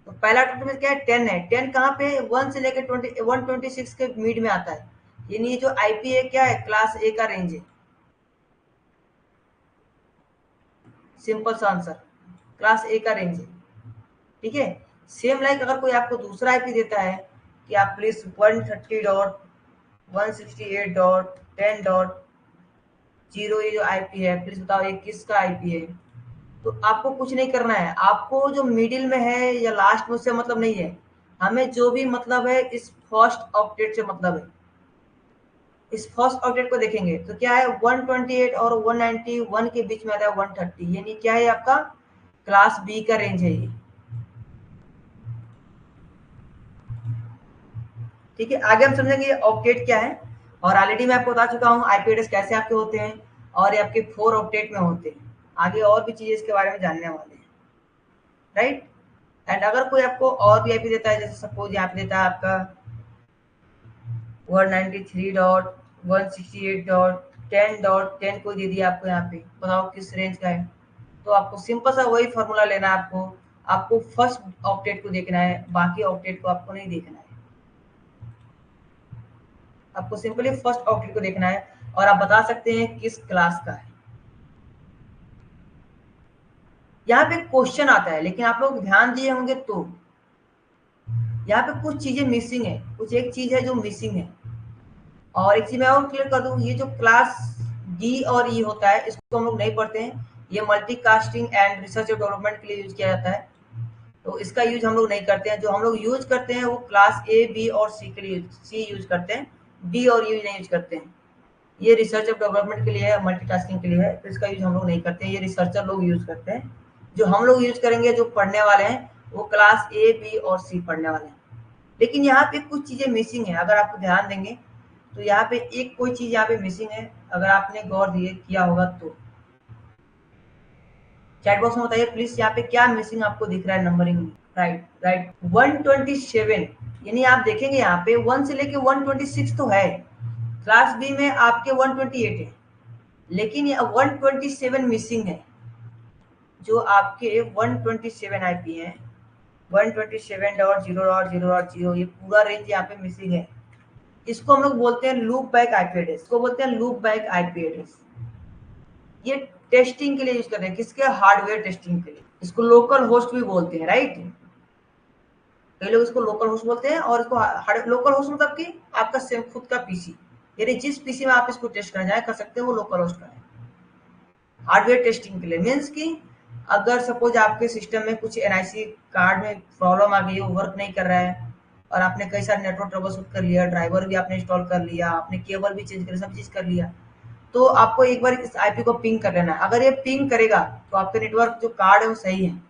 तो पहला ऑक्टेट में क्या है, 10 है। 10 कहाँ पे, 1 से लेकर 126 के मिड में आता है। यानी ये जो आईपी है क्या है, क्लास ए का रेंज है। सिंपल सा आंसर, क्लास ए का रेंज है, ठीक है। सेम लाइक अगर कोई आपको दूसरा आईपी देता है कि आप प्लीज 130.168.10.0, ये जो आईपी है प्लीज बताओ ये किसका आईपी है, तो आपको कुछ नहीं करना है। आपको जो मिडिल में है या लास्ट में उससे मतलब नहीं है, हमें जो भी मतलब है इस फर्स्ट ऑक्टेट से मतलब है। इस फर्स्ट ऑक्टेट को देखेंगे तो क्या है, 128 और 191 के बीच में आता है 130, यानी क्या है आपका क्लास बी का रेंज है ये, ठीक है। आगे हम समझेंगे ऑक्टेट क्या है, और ऑलरेडी मैं आपको बता चुका हूँ आईपी एड्रेस कैसे आपके होते हैं, और ये आपके 4 ऑक्टेट में होते हैं। आगे और भी चीजें इसके बारे में जानने वाले हैं, राइट। एंड अगर कोई आपको और भी आईपी देता है, जैसे सपोज यहाँ पे देता है आपका 193.168.10.10 कोई दे दिया आपको, यहाँ पे बताओ किस रेंज का है, तो आपको सिंपल सा वही फॉर्मूला लेना है। आपको आपको फर्स्ट ऑक्टेट को देखना है, बाकी ऑक्टेट को आपको नहीं देखना है। आपको सिंपली फर्स्ट ऑक्टेट को देखना है और आप बता सकते हैं किस क्लास का है। यहाँ पे क्वेश्चन आता है, लेकिन आप लोग ध्यान दिए होंगे तो यहाँ पे कुछ चीजें मिसिंग है, कुछ एक चीज है जो मिसिंग है। और एक चीज मैं और क्लियर कर दूं, ये जो क्लास डी और ई होता है इसको हम लोग नहीं पढ़ते हैं। ये मल्टीकास्टिंग एंड रिसर्च और डेवलपमेंट के लिए यूज किया जाता है, तो इसका यूज हम लोग नहीं करते हैं। जो हम लोग यूज करते हैं वो क्लास ए बी और सी के लिए सी यूज करते हैं, डी और यू नहीं यूज करते हैं। ये रिसर्च और डेवलपमेंट के लिए है, मल्टीटास्किंग के लिए है, तो इसका यूज हम लोग नहीं करते हैं, ये रिसर्चर लोग यूज करते हैं। जो हम लोग यूज करेंगे, जो पढ़ने वाले हैं, वो क्लास ए बी और सी पढ़ने वाले हैं। लेकिन यहाँ पे कुछ चीजें मिसिंग है, अगर आप ध्यान देंगे तो यहाँ पे एक कोई चीज यहाँ पे मिसिंग है, अगर आपने गौर दिए किया होगा तो चैट बॉक्स में बताइए प्लीज, यहाँ पे क्या मिसिंग आपको दिख रहा है नंबरिंग में। राइट राइट, 127, यानी आप देखेंगे यहाँ पे 1 से लेके 126 तो है, क्लास बी में आपके 128 है, लेकिन ये 127 मिसिंग है। जो आपके 127 आईपी है, 127.0.0.0, ये पूरा रेंज यहाँ पे मिसिंग है। इसको हम लोग बोलते हैं लूप बैक आईपी एड्रेस, इसको बोलते हैं लूप बैक आईपी एड्रेस। ये टेस्टिंग के लिए यूज करते हैं, किसके, हार्डवेयर टेस्टिंग के लिए। इसको लोकल होस्ट भी बोलते हैं, राइट। कई लोग इसको लोकल होस्ट बोलते हैं, और इसको लोकल होस्ट मतलब कि आपका खुद का पीसी, यानी जिस पीसी में आप इसको टेस्ट करना कर सकते हैं वो लोकल होस्ट का है। हार्डवेयर टेस्टिंग के लिए मीन्स कि अगर सपोज आपके सिस्टम में कुछ एनआईसी कार्ड में प्रॉब्लम आ गई है, वर्क नहीं कर रहा है, और आपने कई सारे नेटवर्क ट्रबल शूट कर लिया, ड्राइवर भी आपने इंस्टॉल कर लिया, आपने केबल भी चेंज कर, सब चीज कर लिया, तो आपको एक बार इस आईपी को पिंग कर लेना है। अगर ये पिंग करेगा तो आपके नेटवर्क जो कार्ड है वो सही है,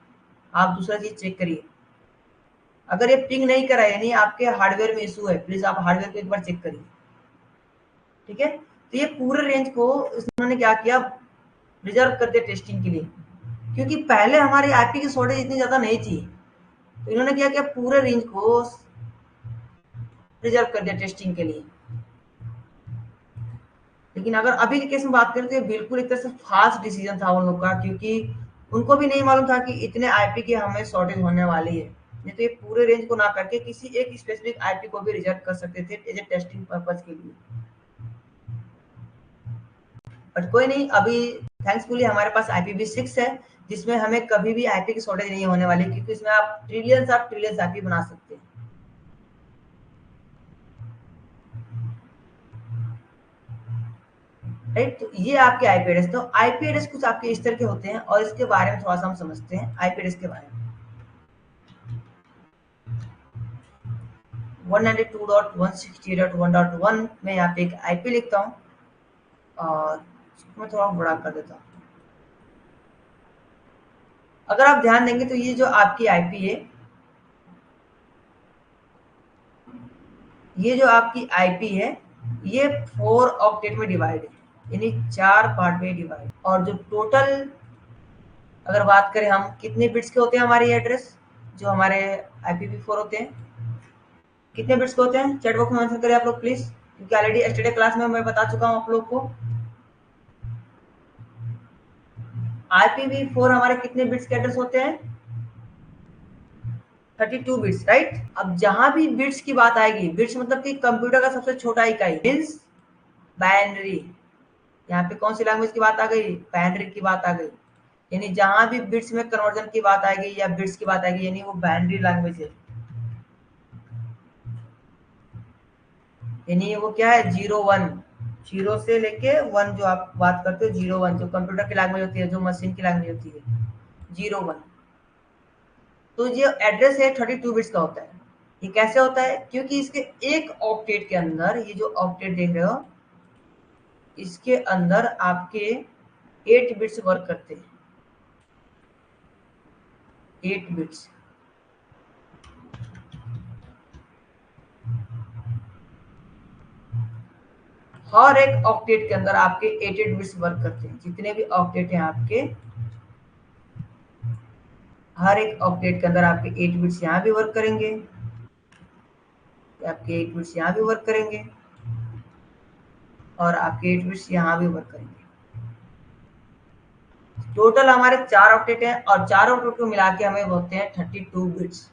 आप दूसरा चीज चेक करिए। अगर ये पिंग नहीं करा यानी आपके हार्डवेयर में इशू है, प्लीज आप हार्डवेयर को एक बार चेक करिए, ठीक है। तो ये पूरे रेंज को इन्होंने क्या किया, रिजर्व कर दिया टेस्टिंग के लिए, क्योंकि पहले हमारी आईपी की शॉर्टेज इतनी ज्यादा नहीं थी, तो इन्होंने क्या किया, पूरे रेंज को रिजर्व कर दिया टेस्टिंग के लिए। लेकिन अगर अभी के केस में बात करें तो ये बिल्कुल एक तरह से फास्ट डिसीजन था उन लोग का, क्योंकि उनको भी नहीं मालूम था कि इतने आईपी की हमें शॉर्टेज होने वाली है। नहीं तो ये पूरे रेंज को ना करके किसी एक स्पेसिफिक आईपी को भी रिजर्व कर सकते थे एज ए टेस्टिंग पर्पज के लिए। बट कोई नहीं, अभी थैंक्सफुली हमारे पास IPv6 है, जिसमें हमें कभी भी आईपी की शॉर्टेज नहीं होने वाली, क्योंकि इसमें आप ट्रिलियंस आईपी बना सकते हैं। राइट, तो ये आपके आईपी एड्रेस। तो आईपी एड्रेस कुछ आपके इस तरह के होते हैं, और इसके बारे में थोड़ा सा हम समझते हैं आईपी एड्रेस के बारे में। 192.168.1.1 में यहाँ पे एक आईपी लिखता हूँ, और मैं थोड़ा बड़ा कर देता हूँ। अगर आप ध्यान देंगे तो ये जो आपकी आईपी है, ये जो आपकी आईपी है, ये 4 ऑक्टेट में डिवाइड है, यानी 4 पार्ट में डिवाइड। और जो टोटल अगर बात करें हम, कितने बिट्स के होते हैं हमारे एड्रेस, जो हमारे IPv4 होते हैं, कितने बिट्स के होते हैं? चैट बॉक्स में मेंशन करें आप लोग प्लीज, क्योंकि ऑलरेडी यस्टरडे क्लास में मैं बता चुका हूँ आप लोग को। IPv4 हमारे कितने बिट्स के एड्रेस होते हैं? 32 बिट्स, राइट। अब जहां भी बिट्स की बात आएगी, बिट्स मतलब कि कंप्यूटर का सबसे छोटा इकाई, मीन्स बाइनरी। यहाँ पे कौन सी लैंग्वेज की बात आ गई? बाइनरी की बात आ गई। यानी जहां भी बिट्स में कन्वर्जन की बात आएगी या बिट्स की बात आएगी, यानी वो बाइनरी लैंग्वेज है। यानी वो क्या है? 0 1, 0 से लेके 1, जो आप बात करते हो 0 1, जो कंप्यूटर की लैंग्वेज होती है, जो मशीन की लैंग्वेज होती है, 0 1। तो ये एड्रेस है 32 बिट्स का होता है। ये कैसे होता है? क्योंकि इसके एक ऑक्टेट के अंदर, ये जो ऑक्टेट देख रहे हो, इसके अंदर आपके 8 बिट्स वर्क करते हैं, 8 बिट्स। हर एक ऑक्टेट के अंदर आपके 8 बिट्स वर्क करते हैं। जितने भी ऑक्टेट हैं आपके, हर एक ऑक्टेट के अंदर आपके 8 बिट्स यहाँ भी वर्क करेंगे, आपके 8 बिट्स यहाँ भी वर्क करेंगे, और आपके 8 बिट्स यहाँ भी वर्क करेंगे। टोटल हमारे 4 ऑक्टेट हैं, और 4 ऑक्टेट को मिला के हमें होते हैं 32 बिट्स।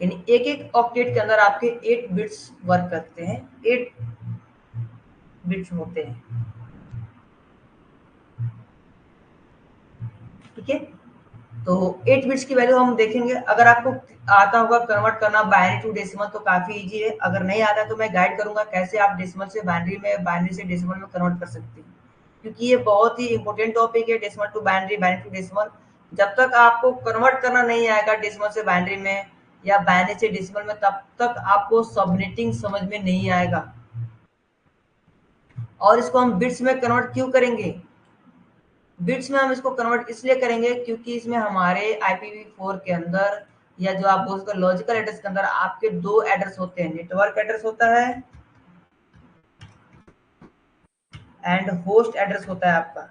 यानी एक एक ऑक्टेट के अंदर आपके 8 बिट्स वर्क करते हैं, 8 बिट्स होते हैं। ठीक है, तो 8 बिट्स की वैल्यू हम देखेंगे। अगर आपको आता होगा कन्वर्ट करना बाइनरी टू डेसिमल तो काफी इजी है। अगर नहीं आता तो मैं गाइड करूंगा कैसे आप डेसिमल से बाइनरी में, बाइनरी से डेसिमल में कन्वर्ट कर सकते हैं, क्योंकि ये बहुत ही इंपॉर्टेंट टॉपिक है, decimal to binary, binary to decimal. जब तक आपको कन्वर्ट करना नहीं आएगा डेसिमल से बाइनरी में या बाइनरी से डेसिमल में, तब तक आपको सबनेटिंग समझ में नहीं आएगा। और इसको हम बिट्स में कन्वर्ट क्यों करेंगे? बिट्स में हम इसको कन्वर्ट इसलिए करेंगे क्योंकि इसमें हमारे IPv4 के अंदर, या जो आप बोल सकते हो लॉजिकल एड्रेस के अंदर, आपके 2 एड्रेस होते हैं। नेटवर्क एड्रेस होता है एंड होस्ट एड्रेस होता है आपका।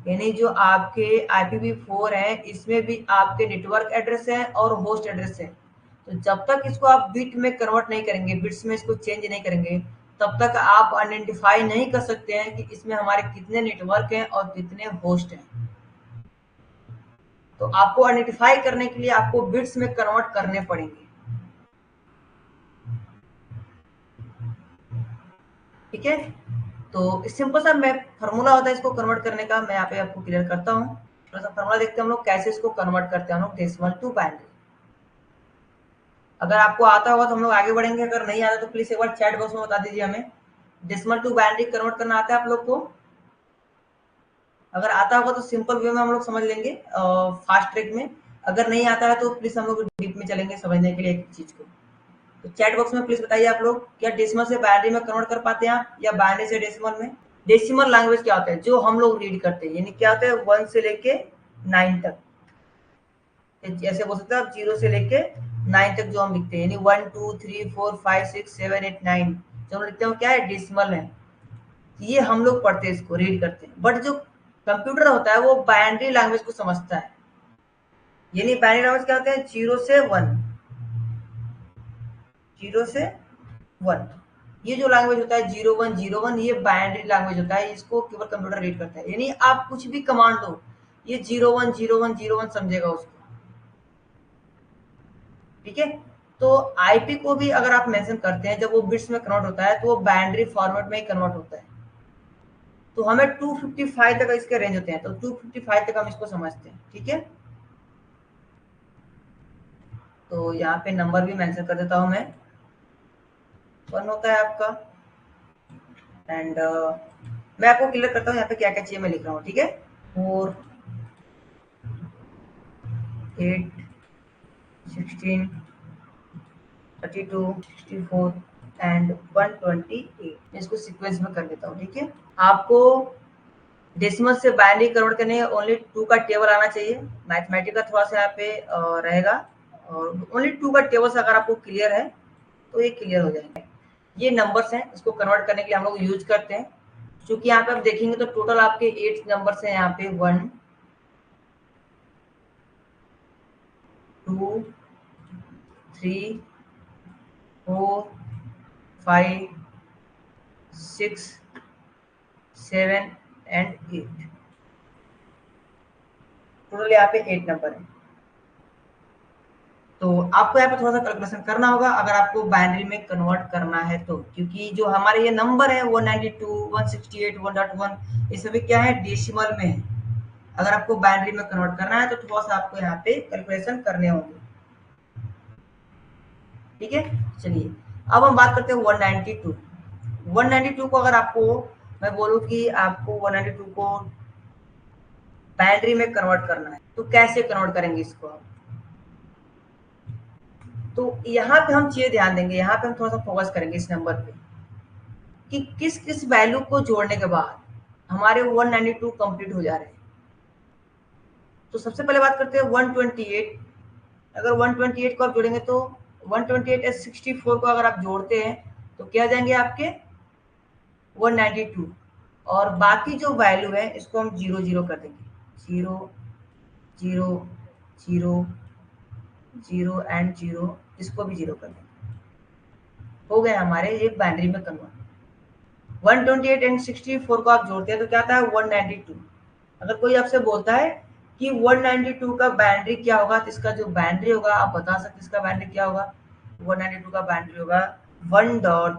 यानी जो आपके IPv4 है, इसमें भी आपके नेटवर्क एड्रेस है और होस्ट एड्रेस है। तो जब तक इसको आप बिट में कन्वर्ट नहीं करेंगे, बिट्स में इसको चेंज नहीं करेंगे, तब तक आप आइडेंटिफाई नहीं कर सकते हैं कि इसमें हमारे कितने नेटवर्क हैं और कितने होस्ट हैं। तो आपको आइडेंटिफाई करने के लिए आपको बिट्स में कन्वर्ट करने पड़ेंगे। ठीक है, तो सिंपल सा मैं फॉर्मूला होता है इसको कन्वर्ट करने का, मैं यहाँ पे आपको क्लियर करता हूँ। थोड़ा सा फॉर्मूला देखते हैं हम लोग कैसे इसको कन्वर्ट करते हैं हम लोग डेसिमल टू बाइनरी। अगर आपको आता होगा तो हम लोग आगे बढ़ेंगे, अगर नहीं आता तो प्लीज एक बार चैट बॉक्स में बता दीजिए हमें। डेसिमल टू बाइनरी कन्वर्ट करना आता है आप लोग को? अगर आता होगा तो सिंपल वे में हम लोग समझ लेंगे, फास्ट ट्रैक में। अगर नहीं आता है तो प्लीज हम लोग डीप में चलेंगे समझने के लिए एक चीज को। तो चैट बॉक्स में प्लीज बताइए आप लोग, क्या डेसिमल से बाइनरी में कन्वर्ट कर पाते हैं आप, या बाइनरी से डेसिमल में? डेसिमल लैंग्वेज क्या होता है? जो हम लोग रीड करते हैं, यानी क्या होता है 1 से लेके 9 तक। जैसे बोल सकते हैं आप 0 से लेके 9 तक जो हम लिखते हैं, यानी 1 2 3 4 5 6 7 8 9 जो हम लिखते हैं, क्या है? डेसिमल है। ये हम लोग पढ़ते हैं, इसको रीड करते हैं। बट जो कंप्यूटर होता है वो बाइनरी लैंग्वेज को समझता है। यानी बाइनरी लैंग्वेज क्या होता है? 0 से 1, 0 से 1। ये जो लैंग्वेज होता है 0 1 0 1, ये बाइनरी लैंग्वेज होता है, इसको केवल कंप्यूटर रीड करता है। यानी आप कुछ भी कमांड दो, ये 0 1 0 1 0 1 समझेगा उसको। ठीक है, तो आईपी को भी अगर आप मेंशन करते हैं, जब वो बिट्स में कन्वर्ट होता है तो वो बाइनरी फॉर्मेट में ही कन्वर्ट होता है। तो हमें 255 तक इसके रेंज होते हैं, तो 255 तक हम इसको समझते हैं, ठीक है। तो यहाँ पे नंबर भी मेंशन कर देता हूँ मैं, 1 होता है आपका। एंड मैं आपको क्लियर करता हूँ यहाँ पे क्या क्या चाहिए, मैं लिख रहा हूँ, ठीक है। 4, 8, 16, 32, 64 एंड 128, इसको सीक्वेंस में कर देता हूँ, ठीक है। आपको डेसिमल से बाइनरी कन्वर्ट करने ओनली 2 का टेबल आना चाहिए। मैथमेटिक का थोड़ा सा यहाँ पे रहेगा, और ओनली 2 का टेबल से अगर आपको क्लियर है तो ये क्लियर हो जाएंगे। ये नंबर्स हैं, इसको कन्वर्ट करने के लिए हम लोग यूज करते हैं। क्योंकि यहाँ पे आप देखेंगे तो टोटल आपके 8 नंबर्स हैं यहाँ पे, 1, 2, 3, 4, 5, 6, 7 एंड 8। टोटल यहाँ पे 8 नंबर है। तो आपको यहाँ पे थोड़ा सा कैलकुलेशन करना होगा अगर आपको बाइनरी में कन्वर्ट करना है तो, क्योंकि जो हमारे ये नंबर है 192, 168, 1.1, ये सभी क्या है, डेसिमल में है। अगर आपको बाइनरी में कन्वर्ट करना है तो थोड़ा सा आपको यहाँ पे कैलकुलेशन करने होंगे, ठीक है। चलिए अब हम बात करते हैं 192। 192 को अगर आपको मैं बोलूँ कि आपको 192 को बाइनरी में कन्वर्ट करना है तो कैसे कन्वर्ट करेंगे इसको आप। तो यहाँ पे हम चीजें ध्यान देंगे, यहाँ पे हम थोड़ा सा फोकस करेंगे इस नंबर पे कि किस किस वैल्यू को जोड़ने के बाद हमारे 192 कंप्लीट हो जा रहे हैं। तो सबसे पहले बात करते हैं 128। अगर 128 को आप जोड़ेंगे तो 128 और 64 को अगर आप जोड़ते हैं तो क्या जाएंगे आपके 192, और बाकी जो वैल्यू है इसको हम 0 0 कर देंगे, 0 0 0 0 एंड 0, इसको भी 0 कर देंगे। हो गए हमारे ये बाइनरी में कन्वर्ट। 128 एंड 64 को आप जोड़ते हैं तो क्या आता है 192। अगर कोई आपसे बोलता है कि 192 का बाइनरी क्या होगा, तो इसका जो बाइनरी होगा आप बता सकते हैं इसका बाइनरी क्या होगा। 192 का बाइनरी होगा 1 डॉट,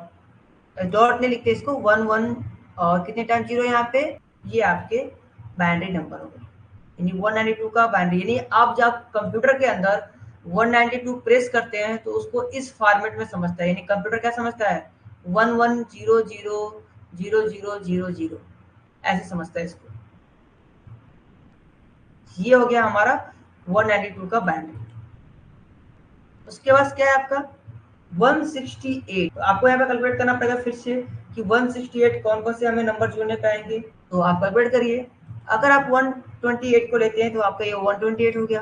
डॉट नहीं लिखते इसको, 1 1 और कितने टाइम 0 यहाँ पे, ये आपके बाइनरी नंबर होगा। यानी 192 का बाइनरी, यानी आप जब कंप्यूटर के अंदर 192 प्रेस करते हैं तो उसको इस फॉर्मेट में समझता है। यानी कंप्यूटर क्या समझता है, 11000000, ऐसे समझता है इसको। ये हो गया हमारा 192 का बाइनरी। उसके बाद क्या है आपका 168। तो आपको यहाँ पे कैलकुलेट करना पड़ेगा फिर से कि 168 कौन कौन से हमें नंबर जोड़ने पाएंगे। तो आप कैलकुलेट करिए। अगर आप 128 को लेते हैं तो आपका ये 128 हो गया।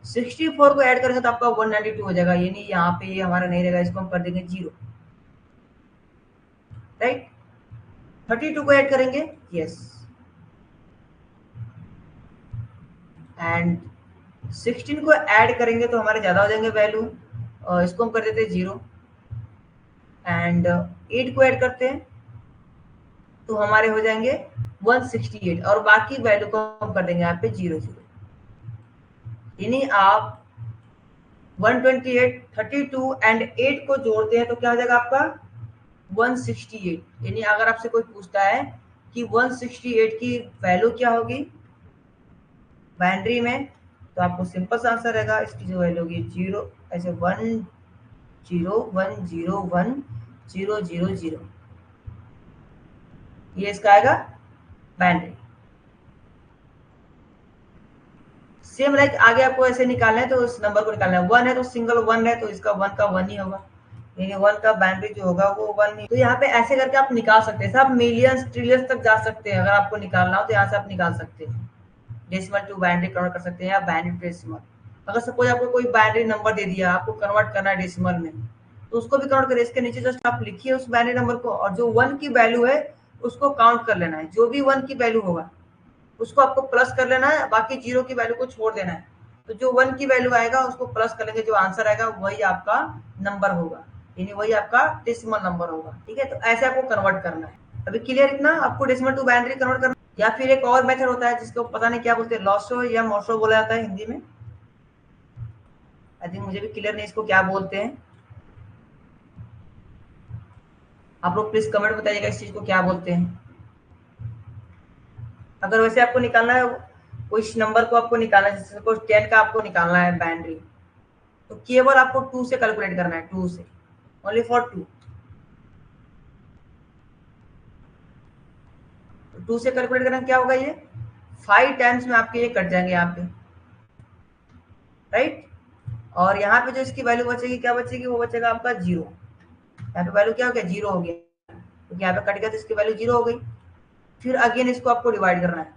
64 को ऐड करेंगे तो आपका 192 हो जाएगा, यानी यहाँ पे ये हमारा नहीं रहेगा, इसको हम कर देंगे 0, राइट। 32 को ऐड करेंगे, यस, एंड 16 को ऐड करेंगे तो हमारे ज्यादा हो जाएंगे वैल्यू, और इसको हम कर देते हैं 0, एंड 8 को ऐड करते हैं तो हमारे हो जाएंगे 168, और बाकी वैल्यू को हम कर देंगे यहाँ पे 0 0। यानी आप 128, 32 एंड 8 को जोड़ते हैं तो क्या हो जाएगा आपका 168। यानी अगर आपसे कोई पूछता है कि 168 की वैल्यू क्या होगी बाइनरी में, तो आपको सिंपल सा आंसर रहेगा, इसकी जो वैल्यू होगी 0, ऐसे 1 0 1 0 1 0 0 0, ये इसका आएगा बाइनरी। सेम लाइक आगे आपको ऐसे निकालना है तो इस नंबर को निकालना है। 1 है तो सिंगल 1 है तो इसका 1 का 1 ही होगा, यानी 1 का बाइनरी जो होगा वो 1 ही। तो यहाँ पे ऐसे करके आप निकाल सकते हैं, सब मिलियंस ट्रिलियंस तक जा सकते हैं। अगर आपको निकालना हो तो यहाँ से आप निकाल सकते हैं, डेसिमल टू बाइनरी कन्वर्ट कर सकते हैं या बाइनरी टू डेसिमल। अगर सपोज आपको कोई बाइनरी नंबर दे दिया, आपको कन्वर्ट करना है डेसिमल में, तो उसको भी कन्वर्ट करिए। इसके नीचे जस्ट आप लिखिए उस बाइनरी नंबर को, और जो 1 की वैल्यू है उसको काउंट कर लेना है। जो भी 1 की वैल्यू होगा उसको आपको प्लस कर लेना है, बाकी 0 की वैल्यू को छोड़ देना है। तो जो 1 की वैल्यू आएगा उसको प्लस कर लेंगे, जो आंसर आएगा वही आपका नंबर होगा, यानी वही आपका डेसिमल नंबर होगा, ठीक है। तो ऐसे आपको कन्वर्ट करना है। अभी क्लियर इतना, आपको डेसिमल टू बाइनरी कन्वर्ट करना। या फिर एक और मेथड होता है जिसको पता नहीं क्या बोलते हैं, लॉसो या मोसो बोला जाता है हिंदी में। आई थिंक मुझे भी क्लियर नहीं इसको क्या बोलते हैं। आप लोग प्लीज कमेंट बताइएगा इस चीज को क्या बोलते हैं। अगर वैसे आपको निकालना है कुछ नंबर को आपको निकालना है, जैसे सपोज 10 का आपको निकालना है बाइनरी, तो केवल आपको 2 से कैलकुलेट करना है, 2 से, ओनली फॉर 2। 2 से कैलकुलेट करना क्या होगा, ये 5 टाइम्स में आपके ये कट जाएंगे यहाँ पे, राइट। और यहाँ पे जो इसकी वैल्यू बचेगी, क्या बचेगी, वो बचेगा आपका 0। यहाँ पे वैल्यू क्या हो गया, 0 हो गया, क्योंकि यहाँ पे कट गया तो इसकी वैल्यू 0 हो गई। फिर अगेन इसको आपको डिवाइड करना है,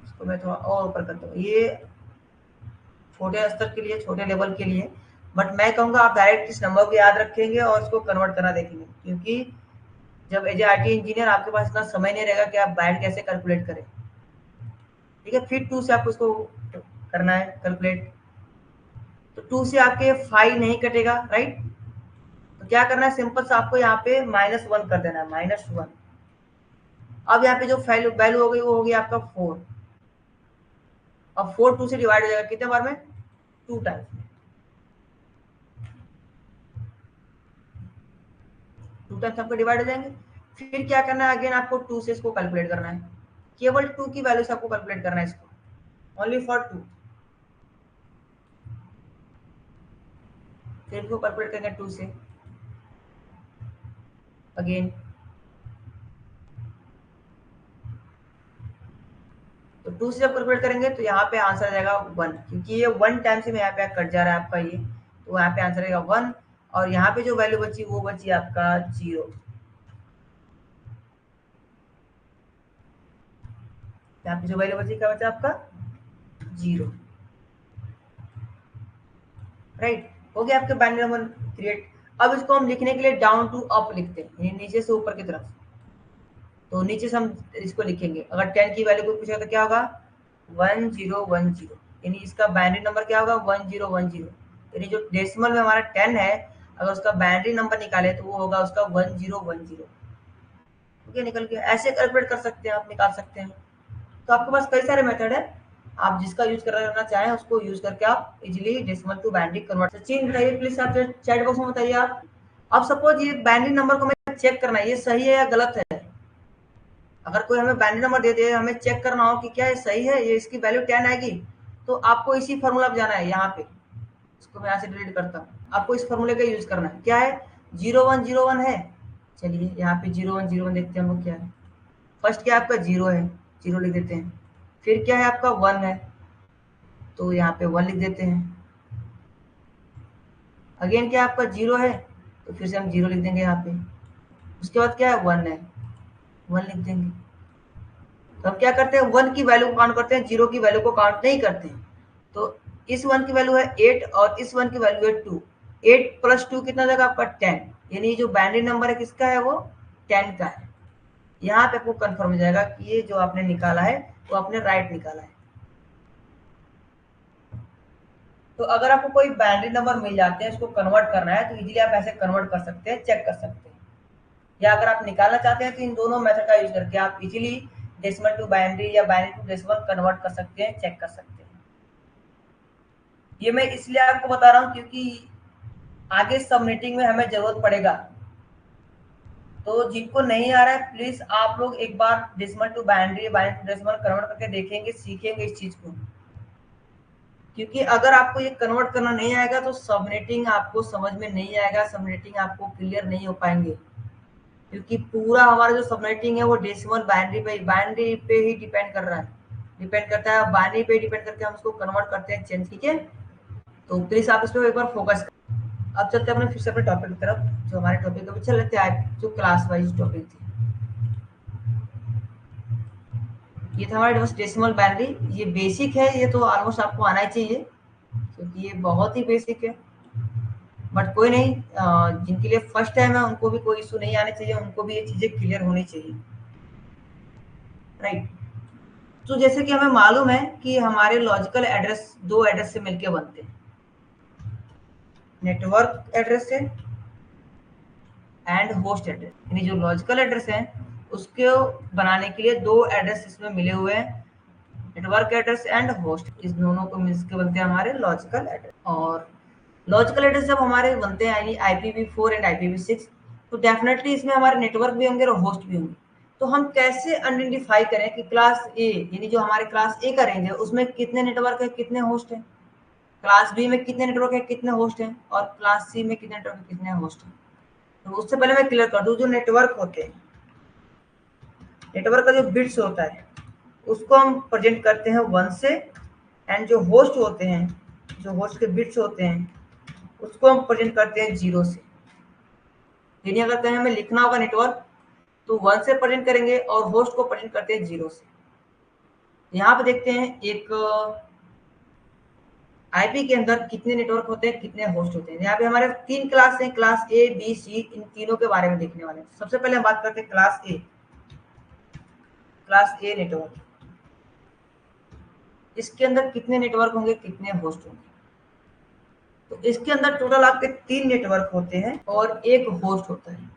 इसको मैं थोड़ा और ऊपर करता हूँ, ये छोटे स्तर के लिए, छोटे लेवल के लिए। बट मैं कहूँगा आप डायरेक्ट इस नंबर को याद रखेंगे और इसको कन्वर्ट करना देखेंगे, क्योंकि जब एज ए आईटी इंजीनियर आपके पास इतना समय नहीं रहेगा कि आप बाइंड कैसे कैलकुलेट करें। ठीक है, फिर 2 से आपको इसको करना है कैलकुलेट, तो 2 से आपके 5 नहीं कटेगा, राइट। तो क्या करना है, सिंपल से आपको यहाँ पे -1 कर देना है, -1। अब यहाँ पे जो वैल्यू वैल्यू हो गई वो हो गई आपका 4। अब 4 2 से डिवाइड हो जाएगा कितने बार में, 2 टाइम्स में, 2 टाइम्स आपको डिवाइड हो जाएंगे। फिर क्या करना है, अगेन आपको 2 से इसको कैलकुलेट करना है, केवल 2 की वैल्यू से आपको कैलकुलेट करना है इसको, ओनली फॉर 2। फिर इसको कैलकुलेट करेंगे 2 से अगेन, तो 2 से जब कैलकुलेट करेंगे तो यहाँ पे आंसर आ जाएगा 1, क्योंकि ये 1 टाइम से यहाँ पे कट जा रहा है आपका ये, तो यहाँ पे आंसर आएगा 1। और यहाँ पे जो वैल्यू बची वो बची आपका 0। यहाँ पे जो वैल्यू बची क्या बचा आपका 0, राइट। हो गया आपके बाइनरी नंबर क्रिएट। अब इसको हम लिखने के लिए डाउन टू अप लिखते हैं, यानी नीचे से ऊपर की तरफ। तो नीचे से हम इसको लिखेंगे, अगर 10 की वैल्यू को पूछा तो क्या होगा 1010, यानी इसका बाइनरी नंबर क्या होगा 1010, यानी जो डेसिमल में हमारा 10 है, अगर उसका बाइनरी नंबर निकाले तो वो होगा उसका 1010। ठीक है, निकल गया। ऐसे कैलकुलेट कर सकते हैं आप, निकाल सकते हैं। तो आपके पास कई सारे मेथड है, आप जिसका यूज करना चाहें उसको यूज करके आप easily decimal to binary convert. Sachin बताइए प्लीज, आप चैट बॉक्स में बताइए आप। अब सपोज ये बाइनरी नंबर को हमें चेक करना है, ये सही है या गलत है। अगर कोई हमें बाइनरी नंबर दे दे, हमें चेक करना हो कि क्या ये सही है, ये इसकी वैल्यू 10 आएगी, तो आपको इसी फॉर्मूला पे जाना है। यहाँ पे इसको मैं यहाँ से डिलीट करता हूँ, आपको इस फॉर्मूले का यूज करना है। क्या है, 0101 है। चलिए यहाँ पे 0101 देखते हैं हम लोग क्या है। फर्स्ट क्या आपका 0 है, 0 लिख देते हैं। फिर क्या है आपका 1 है, तो यहाँ पे 1 लिख देते हैं। अगेन क्या आपका 0 है, तो फिर से हम 0 लिख देंगे यहाँ पे। उसके बाद क्या है 1 है, 1 लिख देंगे। तो हम क्या करते हैं, 1 की वैल्यू को काउंट करते हैं, 0 की वैल्यू को काउंट नहीं करते हैं। तो इस 1 की वैल्यू है 8 और इस 1 की वैल्यू है 2। 8 प्लस 2 कितना देगा आपका 10, यानी जो बाइनरी नंबर है किसका है, वो 10 का है। यहाँ पे आपको कंफर्म हो जाएगा कि ये जो आपने निकाला है वो आपने राइट निकाला है। तो अगर आपको कोई बाइनरी नंबर मिल जाते हैं, उसको कन्वर्ट करना है, तो इजीली आप ऐसे कन्वर्ट कर सकते हैं, चेक कर सकते हैं। या अगर आप निकालना चाहते हैं तो इन दोनों मेथड का यूज करके आप इजीली डेसिमल टू बाइनरी या बाइनरी टू डेसिमल कन्वर्ट कर सकते हैं, चेक कर सकते हैं। ये मैं इसलिए आपको बता रहा हूँ क्योंकि आगे सबनेटिंग में हमें जरूरत पड़ेगा। तो जिनको नहीं आ रहा है प्लीज आप लोग एक बार decimal to binary, binary to decimal convert करके देखेंगे, सीखेंगे इस चीज को। क्योंकि अगर आपको ये कन्वर्ट करना नहीं आएगा तो सबनेटिंग आपको समझ में नहीं आएगा, सबनेटिंग आपको क्लियर नहीं हो पाएंगे। क्योंकि पूरा हमारा जो सबनेटिंग है वो डेसिमल बाइनरी पे ही डिपेंड कर रहा है, डिपेंड करता है बाइनरी पे डिपेंड करके हम उसको कन्वर्ट करते हैं, चेंज। ठीक है, तो प्लीज आप इस पर एक बार फोकस करें। अब चलते हैं अपने फिर से अपने टॉपिक की तरफ, जो हमारे टॉपिक अभी चल रहे थे आज, जो क्लास वाइज टॉपिक थी। ये था हमारे पास डेसिमल बाइनरी, ये बेसिक है, ये तो ऑलमोस्ट आपको आना ही चाहिए क्योंकि ये बहुत ही बेसिक है। बट कोई नहीं, जिनके लिए फर्स्ट टाइम है उनको भी कोई इशू नहीं आने चाहिए, उनको भी ये चीजें क्लियर होनी चाहिए, राइट। तो जैसे कि हमें मालूम है कि हमारे लॉजिकल एड्रेस दो एड्रेस से मिलके बनते हैं, नेटवर्क एड्रेस से एंड होस्ट एड्रेस। यानी जो लॉजिकल एड्रेस है उसको बनाने के लिए दो एड्रेस इसमें मिले हुए हैं, नेटवर्क एड्रेस एंड होस्ट, इस दोनों को मिलकर बनते हैं हमारे लॉजिकल एड्रेस। और लॉजिकल एड्रेस जब हमारे बनते हैं यानी IPv4 एंड IPv6, तो डेफिनेटली इसमें हमारे नेटवर्क भी होंगे और होस्ट भी होंगे। तो हम कैसे आइडेंटिफाई करें कि क्लास ए यानी जो हमारे क्लास ए का रेंज है उसमें कितने नेटवर्क है, कितने होस्ट है, क्लास बी में कितने नेटवर्क है, कितने होस्ट हैं, और क्लास सी में कितने नेटवर्क है, कितने होस्ट हैं। तो उससे पहले मैं क्लियर कर दूं, जो नेटवर्क होते हैं, नेटवर्क का जो बिट्स होता है उसको हम प्रेजेंट करते हैं 1 से, एंड जो होस्ट होते हैं, जो होस्ट के बिट्स होते हैं उसको हम प्रेजेंट करते हैं 0 से। यानी अगर कहीं हमें लिखना होगा नेटवर्क तो 1 से प्रेजेंट करेंगे और होस्ट को प्रेजेंट करते हैं 0 से। यहाँ पे देखते हैं एक आईपी के अंदर कितने नेटवर्क होते हैं, कितने होस्ट होते हैं। यहाँ पे हमारे 3 क्लास हैं, क्लास ए बी सी, इन तीनों के बारे में देखने वाले हैं। सबसे पहले हम बात करते हैं class A. Class a network, इसके अंदर कितने नेटवर्क होंगे, कितने होस्ट होंगे। तो इसके अंदर टोटल आपके 3 नेटवर्क होते हैं और एक होस्ट होता है।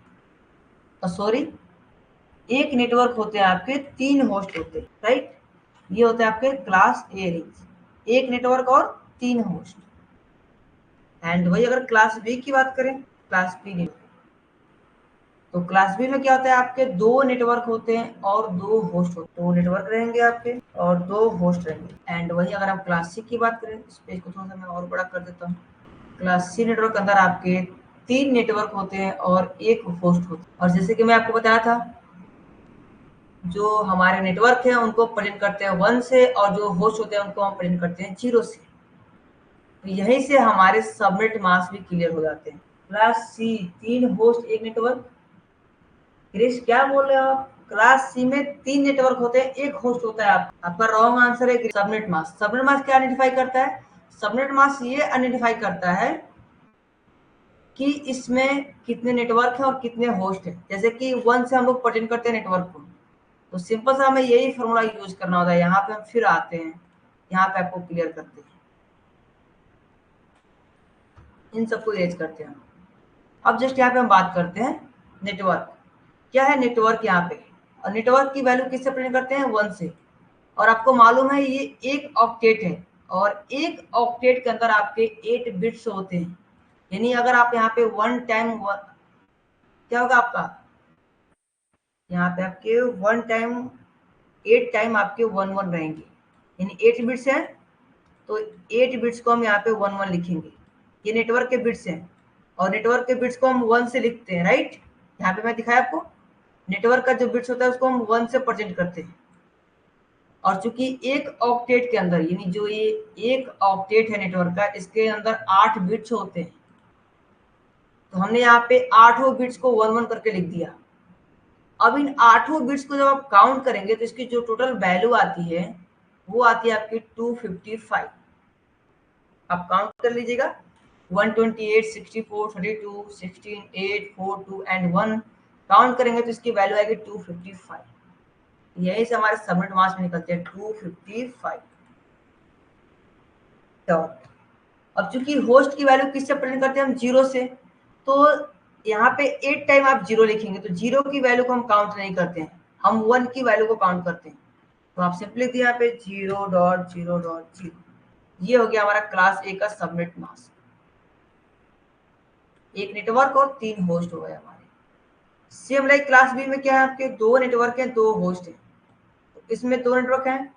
सॉरी, एक नेटवर्क होते हैं आपके, 3 होस्ट होते हैं, राइट। ये होते हैं आपके क्लास ए रेंज, एक नेटवर्क और 3 होस्ट। एंड वही अगर क्लास बी की बात करें, क्लास बी नेटवर्क, तो क्लास बी में क्या होता है, आपके 2 नेटवर्क होते हैं और 2 होस्ट होते हैं। 2 नेटवर्क रहेंगे आपके और 2 होस्ट रहेंगे। एंड वही अगर हम क्लास सी की बात करें, इस पेज को थोड़ा सा मैं और बड़ा कर देता हूँ। क्लास सी नेटवर्क के अंदर आपके 3 नेटवर्क होते हैं और एक होस्ट होता है। और जैसे कि मैं आपको बताया था, जो हमारे नेटवर्क है उनको प्रेजेंट करते हैं 1 से, और जो होस्ट होते हैं उनको हम प्रेजेंट करते हैं 0 से। तो यहीं से हमारे सबनेट मास्क भी क्लियर हो जाते हैं। क्लास सी 3 होस्ट एक नेटवर्क। क्रिश क्या बोल रहे हो आप? क्लास सी में 3 नेटवर्क होते हैं, एक होस्ट होता है। आपका रॉन्ग आंसर है सबनेट मास्क। सबनेट मास्क क्या आइडेंटिफाई करता है? सबनेट मास्क ये आइडेंटिफाई करता है कि इसमें कितने नेटवर्क हैं और कितने होस्ट हैं। जैसे कि 1 से हम लोग प्रेजेंट करते हैं नेटवर्क को, तो सिंपल सा हमें यही फॉर्मूला यूज करना होता है। यहाँ पे हम फिर आते हैं, यहाँ पे आपको क्लियर करते हैं, इन सबको इरेज करते हैं। अब जस्ट यहाँ पे हम बात करते हैं नेटवर्क। क्या है नेटवर्क यहाँ पे? और नेटवर्क की वैल्यू किससे प्रेजेंट करते हैं? 1 से। और आपको मालूम है ये एक ऑक्टेट है, और एक ऑक्टेट के अंदर आपके 8 बिट्स होते हैं। यानी अगर आप यहाँ पे वन टाइम क्या होगा आपका, यहाँ पे आपके 1 टाइम 8 टाइम आपके 1 1 रहेंगे, यानी 8 बिट्स है, तो 8 बिट्स को हम यहाँ पे 1 1 लिखेंगे। ये नेटवर्क के बिट्स हैं, और नेटवर्क के बिट्स को हम 1 से लिखते हैं, राइट। यहाँ पे मैं दिखाया आपको, नेटवर्क का जो बिट्स होता है उसको हम 1 से प्रेजेंट करते हैं। और चूंकि एक ऑक्टेट के अंदर, यानी जो ये एक ऑक्टेट है नेटवर्क का, इसके अंदर 8 बिट्स होते हैं, तो हमने यहाँ पे 8 बिट्स को 1 1 करके लिख दिया। अब इन 8 बिट्स को जब आप काउंट करेंगे तो इसकी जो टोटल वैल्यू आती है वो आती है आपकी 255। आप काउंट कर लीजिएगा, 128, 64, 32, 16, 8, 4, 2 एंड 1 काउंट करेंगे तो इसकी वैल्यू आएगी 255। यही से हमारे सबनेट मास्क में निकलते हैं 255 डॉट। अब चूंकि होस्ट की वैल्यू किससे प्रिंट करते हैं हम? 0 से, तो यहाँ पे 8 टाइम आप 0 लिखेंगे, तो 0 की वैल्यू को हम काउंट नहीं करते हैं, हम 1 की वैल्यू को काउंट करते हैं। तो आप सिंपली लिख दिए यहाँ पे 0.0.0। ये हो गया हमारा क्लास ए का सबनेट मास्क। एक नेटवर्क और 3 होस्ट हो गए हमारे। सेम लाइक क्लास बी में क्या है, आपके 2 नेटवर्क हैं, 2 होस्ट हैं। तो इसमें 2 नेटवर्क हैं,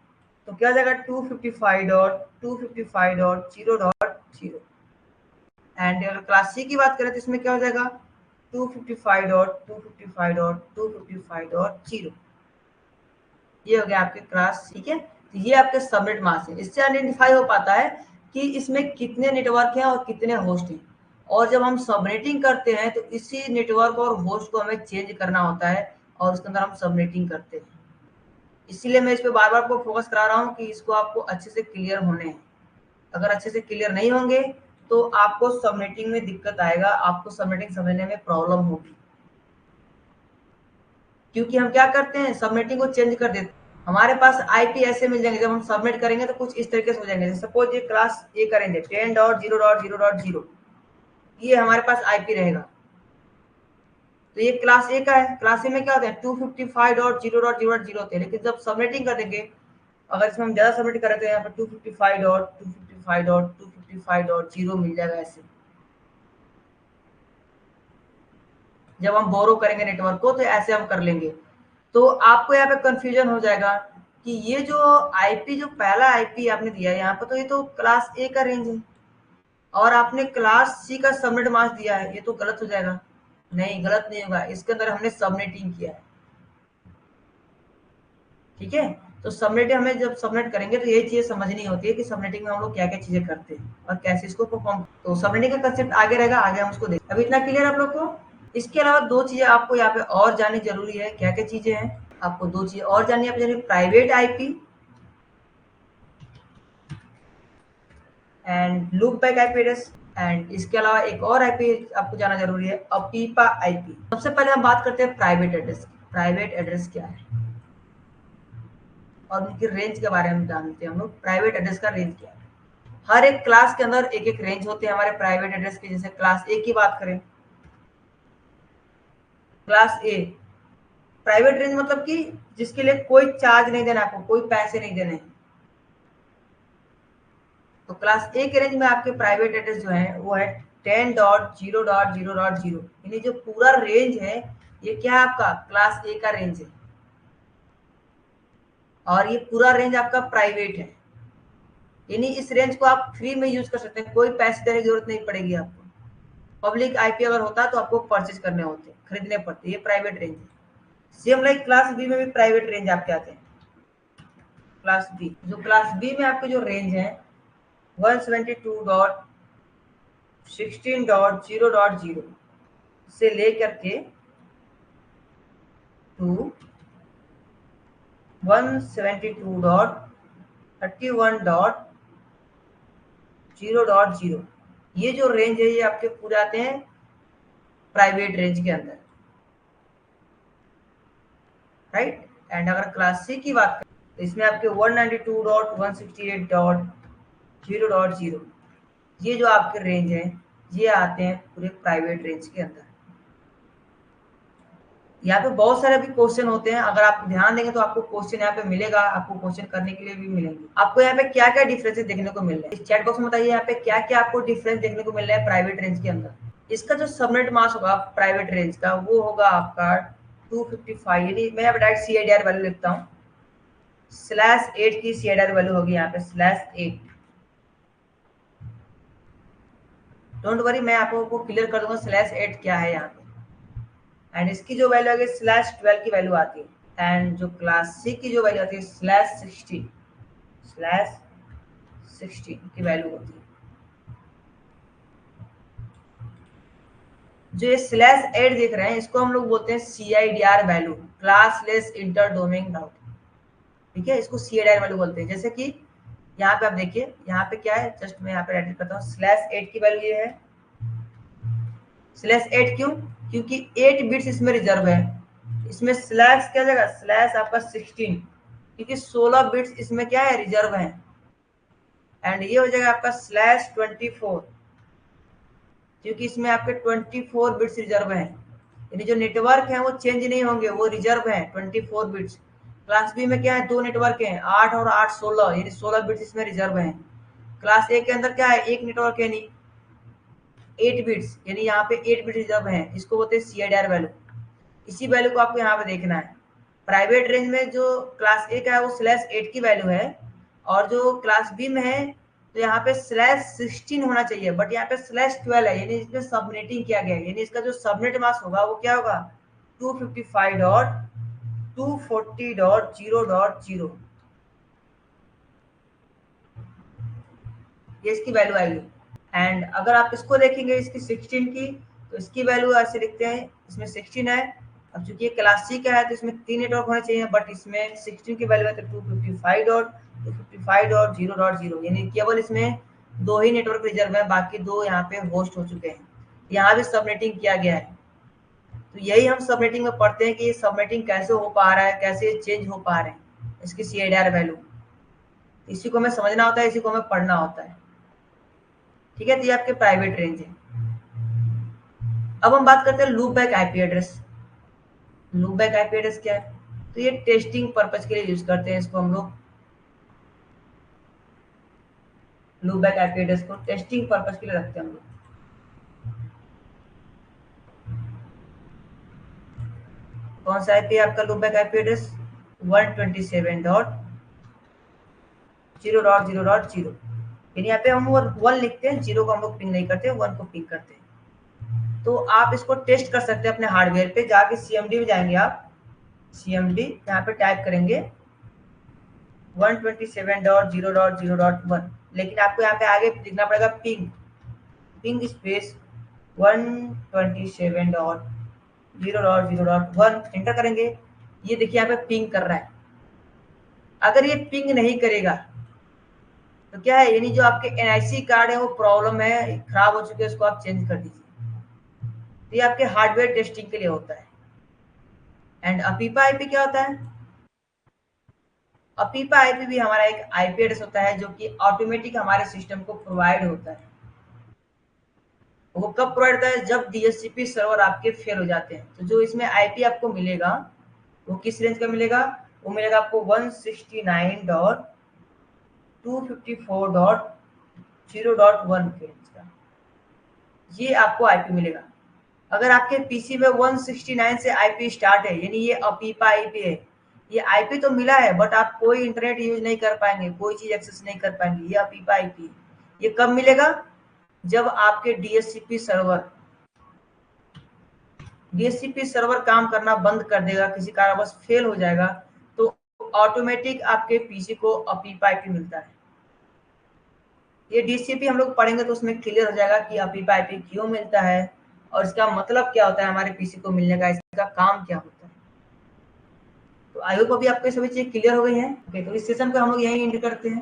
तो क्या जाएगा 255.255.0.0। एंड अगर क्लास सी की बात करें तो इसमें क्या हो जाएगा 255.255.255.0। ये हो गया आपके क्लास, ठीक है। तो ये आपके सबनेट मास्क है। इससे आइडेंटिफाई हो पाता है कि इसमें कितने नेटवर्क हैं और कितने होस्ट हैं। और जब हम सबनेटिंग करते हैं तो इसी नेटवर्क और होस्ट को हमें चेंज करना होता है, और उसके अंदर हम सबनेटिंग करते हैं। इसीलिए मैं इस पे बार बार आपको फोकस करा रहा हूँ कि इसको आपको अच्छे से क्लियर होने हैं। अगर अच्छे से क्लियर नहीं होंगे तो आपको सबनेटिंग में दिक्कत आएगा, आपको सबनेटिंग समझने में प्रॉब्लम होगी। क्योंकि हम क्या करते हैं, सबनेटिंग को चेंज कर देते हैं। हमारे पास आईपी ऐसे मिल जाएंगे, जब हम सबमिट करेंगे तो कुछ इस तरीके से हो जाएंगे। सपोज ये क्लास ए करेंगे 10.0.0.0, ये हमारे पास आईपी रहेगा। तो ये क्लास ए का है। क्लास ए में क्या होता है 255.0.0.0 होते हैं, लेकिन जब सबनेटिंग कर देंगे, अगर इसमें हम ज्यादा सबमिट करें तो यहाँ पर 255.255.255.0 मिल जाएगा ऐसे। जब हम बोरो करेंगे नेटवर्क को तो ऐसे हम कर लेंगे। तो आपको यहाँ पे कंफ्यूजन हो जाएगा कि ये जो आईपी, जो पहला आईपी आपने दिया है यहाँ पे, तो ये तो क्लास ए का रेंज है और आपने क्लास सी का सबनेट मास्क दिया है, ये तो गलत हो जाएगा। नहीं, गलत नहीं होगा, इसके अंदर हमने सबनेटिंग किया है। ठीक है, तो सबनेटिंग हमें जब सबनेट करेंगे तो ये चीजें समझनी होती है कि सबनेटिंग में हम लोग क्या क्या चीजें करते हैं और कैसे इसको परफॉर्म। तो सबनेटिंग का कंसेप्ट आगे रहेगा, आगे हम उसको देखें। अभी इतना क्लियर आप लोग को? इसके अलावा दो चीजें आपको यहाँ पे और जाननी जरूरी है। क्या क्या चीजें हैं? आपको दो चीजें और जाननी है, private IP and loop back IP address. And इसके अलावा एक और आईपी आपको जाना जरूरी है, अपीपा आईपी। सबसे पहले हम बात करते हैं प्राइवेट एड्रेस की। प्राइवेट एड्रेस क्या है और उनकी रेंज के बारे में जानते हैं हम लोग। प्राइवेट एड्रेस का रेंज क्या है? हर एक क्लास के अंदर एक एक रेंज होते हैं हमारे प्राइवेट एड्रेस के। जैसे क्लास ए की बात करें, क्लास ए प्राइवेट रेंज मतलब कि जिसके लिए कोई चार्ज नहीं देना, आपको कोई पैसे नहीं देने। तो क्लास ए के रेंज में आपके प्राइवेट एड्रेस जो है वो है 10.0.0.0, यानी जो पूरा रेंज है ये क्या है आपका क्लास ए का रेंज है और ये पूरा रेंज आपका प्राइवेट है। यानी इस रेंज को आप फ्री में यूज कर सकते हैं, कोई पैसे देने की जरूरत नहीं पड़ेगी आपको। पब्लिक आईपी अगर होता तो आपको परचेज करने होते, खरीदने पड़ते। ये प्राइवेट रेंज है। सेम लाइक क्लास बी में भी प्राइवेट रेंज आपके आते हैं। क्लास बी, जो क्लास बी में आपके जो रेंज है 172.16.0.0 से लेकर के टू 172.31.0.0, ये जो रेंज है ये आपके पूरे आते हैं प्राइवेट रेंज के अंदर, राइट। एंड अगर क्लास सी की बात करें तो इसमें आपके 192.168.0.0, ये जो आपके रेंज है ये आते हैं पूरे प्राइवेट रेंज के अंदर। यहाँ पे बहुत सारे भी क्वेश्चन होते हैं, अगर आप ध्यान देंगे तो आपको क्वेश्चन यहाँ पे मिलेगा, आपको क्वेश्चन करने के लिए भी मिलेंगे। आपको यहाँ पे क्या क्या डिफरेंसेस देखने को मिल रहे हैं इस चैट बॉक्स में बताइए, यहाँ पे क्या क्या आपको डिफरेंस देखने को मिल रहा है प्राइवेट रेंज के अंदर। इसका जो सबनेट मास्क होगा प्राइवेट रेंज का वो होगा आपका 255, यानी मैं यहाँ पे डायरेक्ट CIDR वैल्यू लिखता हूँ। /8 की CIDR वैल्यू होगी यहाँ पे /8। डोंट वरी, मैं आपको क्लियर कर दूंगा /8 क्या है यहाँ पे। एंड इसकी जो वैल्यू आगे /12 की वैल्यू आती है। एंड जो क्लास सी की जो वैल्यू आती है /16 की वैल्यू होती है। जो ये /8 देख रहे हैं इसको हम लोग बोलते हैं CIDR value, classless inter domain routing. ठीक है, इसको CIDR वैल्यू बोलते हैं। जैसे कि यहाँ पे आप देखिए, यहाँ पे क्या है, जस्ट मैं यहाँ पे एडिट करता हूँ। /8 की वैल्यू ये है। /8 क्यों? क्योंकि 8 बिट्स इसमें रिजर्व है। इसमें स्लैश क्या जगह स्लैश आपका 16, क्योंकि 16 बिट्स इसमें क्या है रिजर्व है। एंड ये हो जाएगा आपका /24, क्योंकि इसमें आपके 24 बिट्स रिजर्व हैं। यानी जो नेटवर्क है वो चेंज नहीं होंगे, वो रिजर्व है 24 बिट्स। क्लास बी में क्या है, दो नेटवर्क हैं, 8 और 8 16, यानी 16 बिट्स इसमें रिजर्व है। क्लास ए के अंदर क्या है, एक नेटवर्क है, यानी 8 बिट्स, यानी यहाँ पे 8 बिट रिजर्व है। इसको बोलते हैं CIDR वैल्यू। इसी वैल्यू को आपको यहाँ पे देखना है। प्राइवेट रेंज में जो क्लास ए का है वो /8 की वैल्यू है और जो क्लास बी में है तो यहाँ पे /16 होना चाहिए, बट यहाँ पे /12 है, यानी इसमें सबनेटिंग किया गया है। यानी इसका जो सबनेट मास्क होगा वो क्या होगा 255.240.0.0, ये इसकी वैल्यू आएगी। एंड अगर आप इसको देखेंगे इसकी 16 की, तो इसकी वैल्यू ऐसे लिखते हैं, इसमें 16 है। अब चूंकि ये क्लास सी का है तो इसमें 3 नेटवर्क होने चाहिए, बट इसमें 16 की वैल्यू है तो 255.255.0.0, यानी केवल इसमें दो ही नेटवर्क रिजर्व है, बाकी दो यहाँ पे होस्ट हो चुके हैं। यहाँ भी सबनेटिंग किया गया है। तो यही हम सबनेटिंग में पढ़ते हैं कि ये सबनेटिंग कैसे हो पा रहा है, कैसे चेंज हो पा रहे हैं इसकी CIDR वैल्यू। इसी को हमें समझना होता है, इसी को हमें पढ़ना होता है। ठीक है, तो ये आपके प्राइवेट रेंज है। अब हम बात करते हैं loop back IP address. Loop back IP address क्या है? तो ये टेस्टिंग पर्पज के लिए यूज करते हैं इसको हम लोग। लूप बैक आईपी एड्रेस को टेस्टिंग पर्पज के लिए रखते हैं हम लोग। कौन सा आईपी है आपका लूपबैक आईपी एड्रेस? 127.0.0.0, यानी यहाँ पे हम 1 लिखते हैं, 0 को हम लोग पिंग नहीं करते, 1 को पिंग करते हैं। तो आप इसको टेस्ट कर सकते हैं अपने हार्डवेयर पे जाके, सीएमडी में जाएंगे आप, सीएमडी यहाँ पे टाइप करेंगे 127.0.0.1, लेकिन आपको यहाँ पे आगे लिखना पड़ेगा पिंग स्पेस 127.0.0.1, एंटर करेंगे। ये देखिए यहाँ पे पिंग कर रहा है। अगर ये पिंग नहीं करेगा तो क्या है, यानी जो आपके एनआईसी कार्ड है वो प्रॉब्लम है, खराब हो चुके हैं, उसको आप चेंज कर दीजिए। तो ये आपके हार्डवेयर टेस्टिंग के लिए होता है। एंड अपीपा आईपी क्या होता है? अपीपा आईपी भी हमारा एक आईपी एड्रेस होता है जो कि ऑटोमेटिक हमारे सिस्टम को प्रोवाइड होता है। वो कब प्रोवाइड होता है? जब डीएचसीपी सर्वर आपके फेल हो जाते हैं। तो जो इसमें आईपी आपको मिलेगा वो किस रेंज का मिलेगा? वो मिलेगा आपको 169.254.0.1 के रेंज का, ये आपको आईपी मिलेगा। अगर आपके पीसी में 169 से आईपी स्टार्ट है, यानी ये अपीपा आईपी है। ये आईपी तो मिला है बट आप कोई इंटरनेट यूज नहीं कर पाएंगे, कोई चीज एक्सेस नहीं कर पाएंगे, ये अपीपा आईपी। ये कब मिलेगा? जब आपके डीएचसीपी सर्वर काम करना बंद कर देगा, किसी कारणवश फेल हो जाएगा, तो ऑटोमेटिक आपके पीसी को अपीपा आईपी मिलता है। ये डीएचसीपी हम लोग पढ़ेंगे तो उसमें क्लियर हो जाएगा कि अपीपा आईपी क्यों मिलता है और इसका मतलब क्या होता है, हमारे पीसी को मिलने का इसका काम क्या होता है। तो आई होप अभी आपको सभी चीजें क्लियर हो गई हैं। ओके, तो इस सेशन को हम लोग यहीं एंड करते हैं।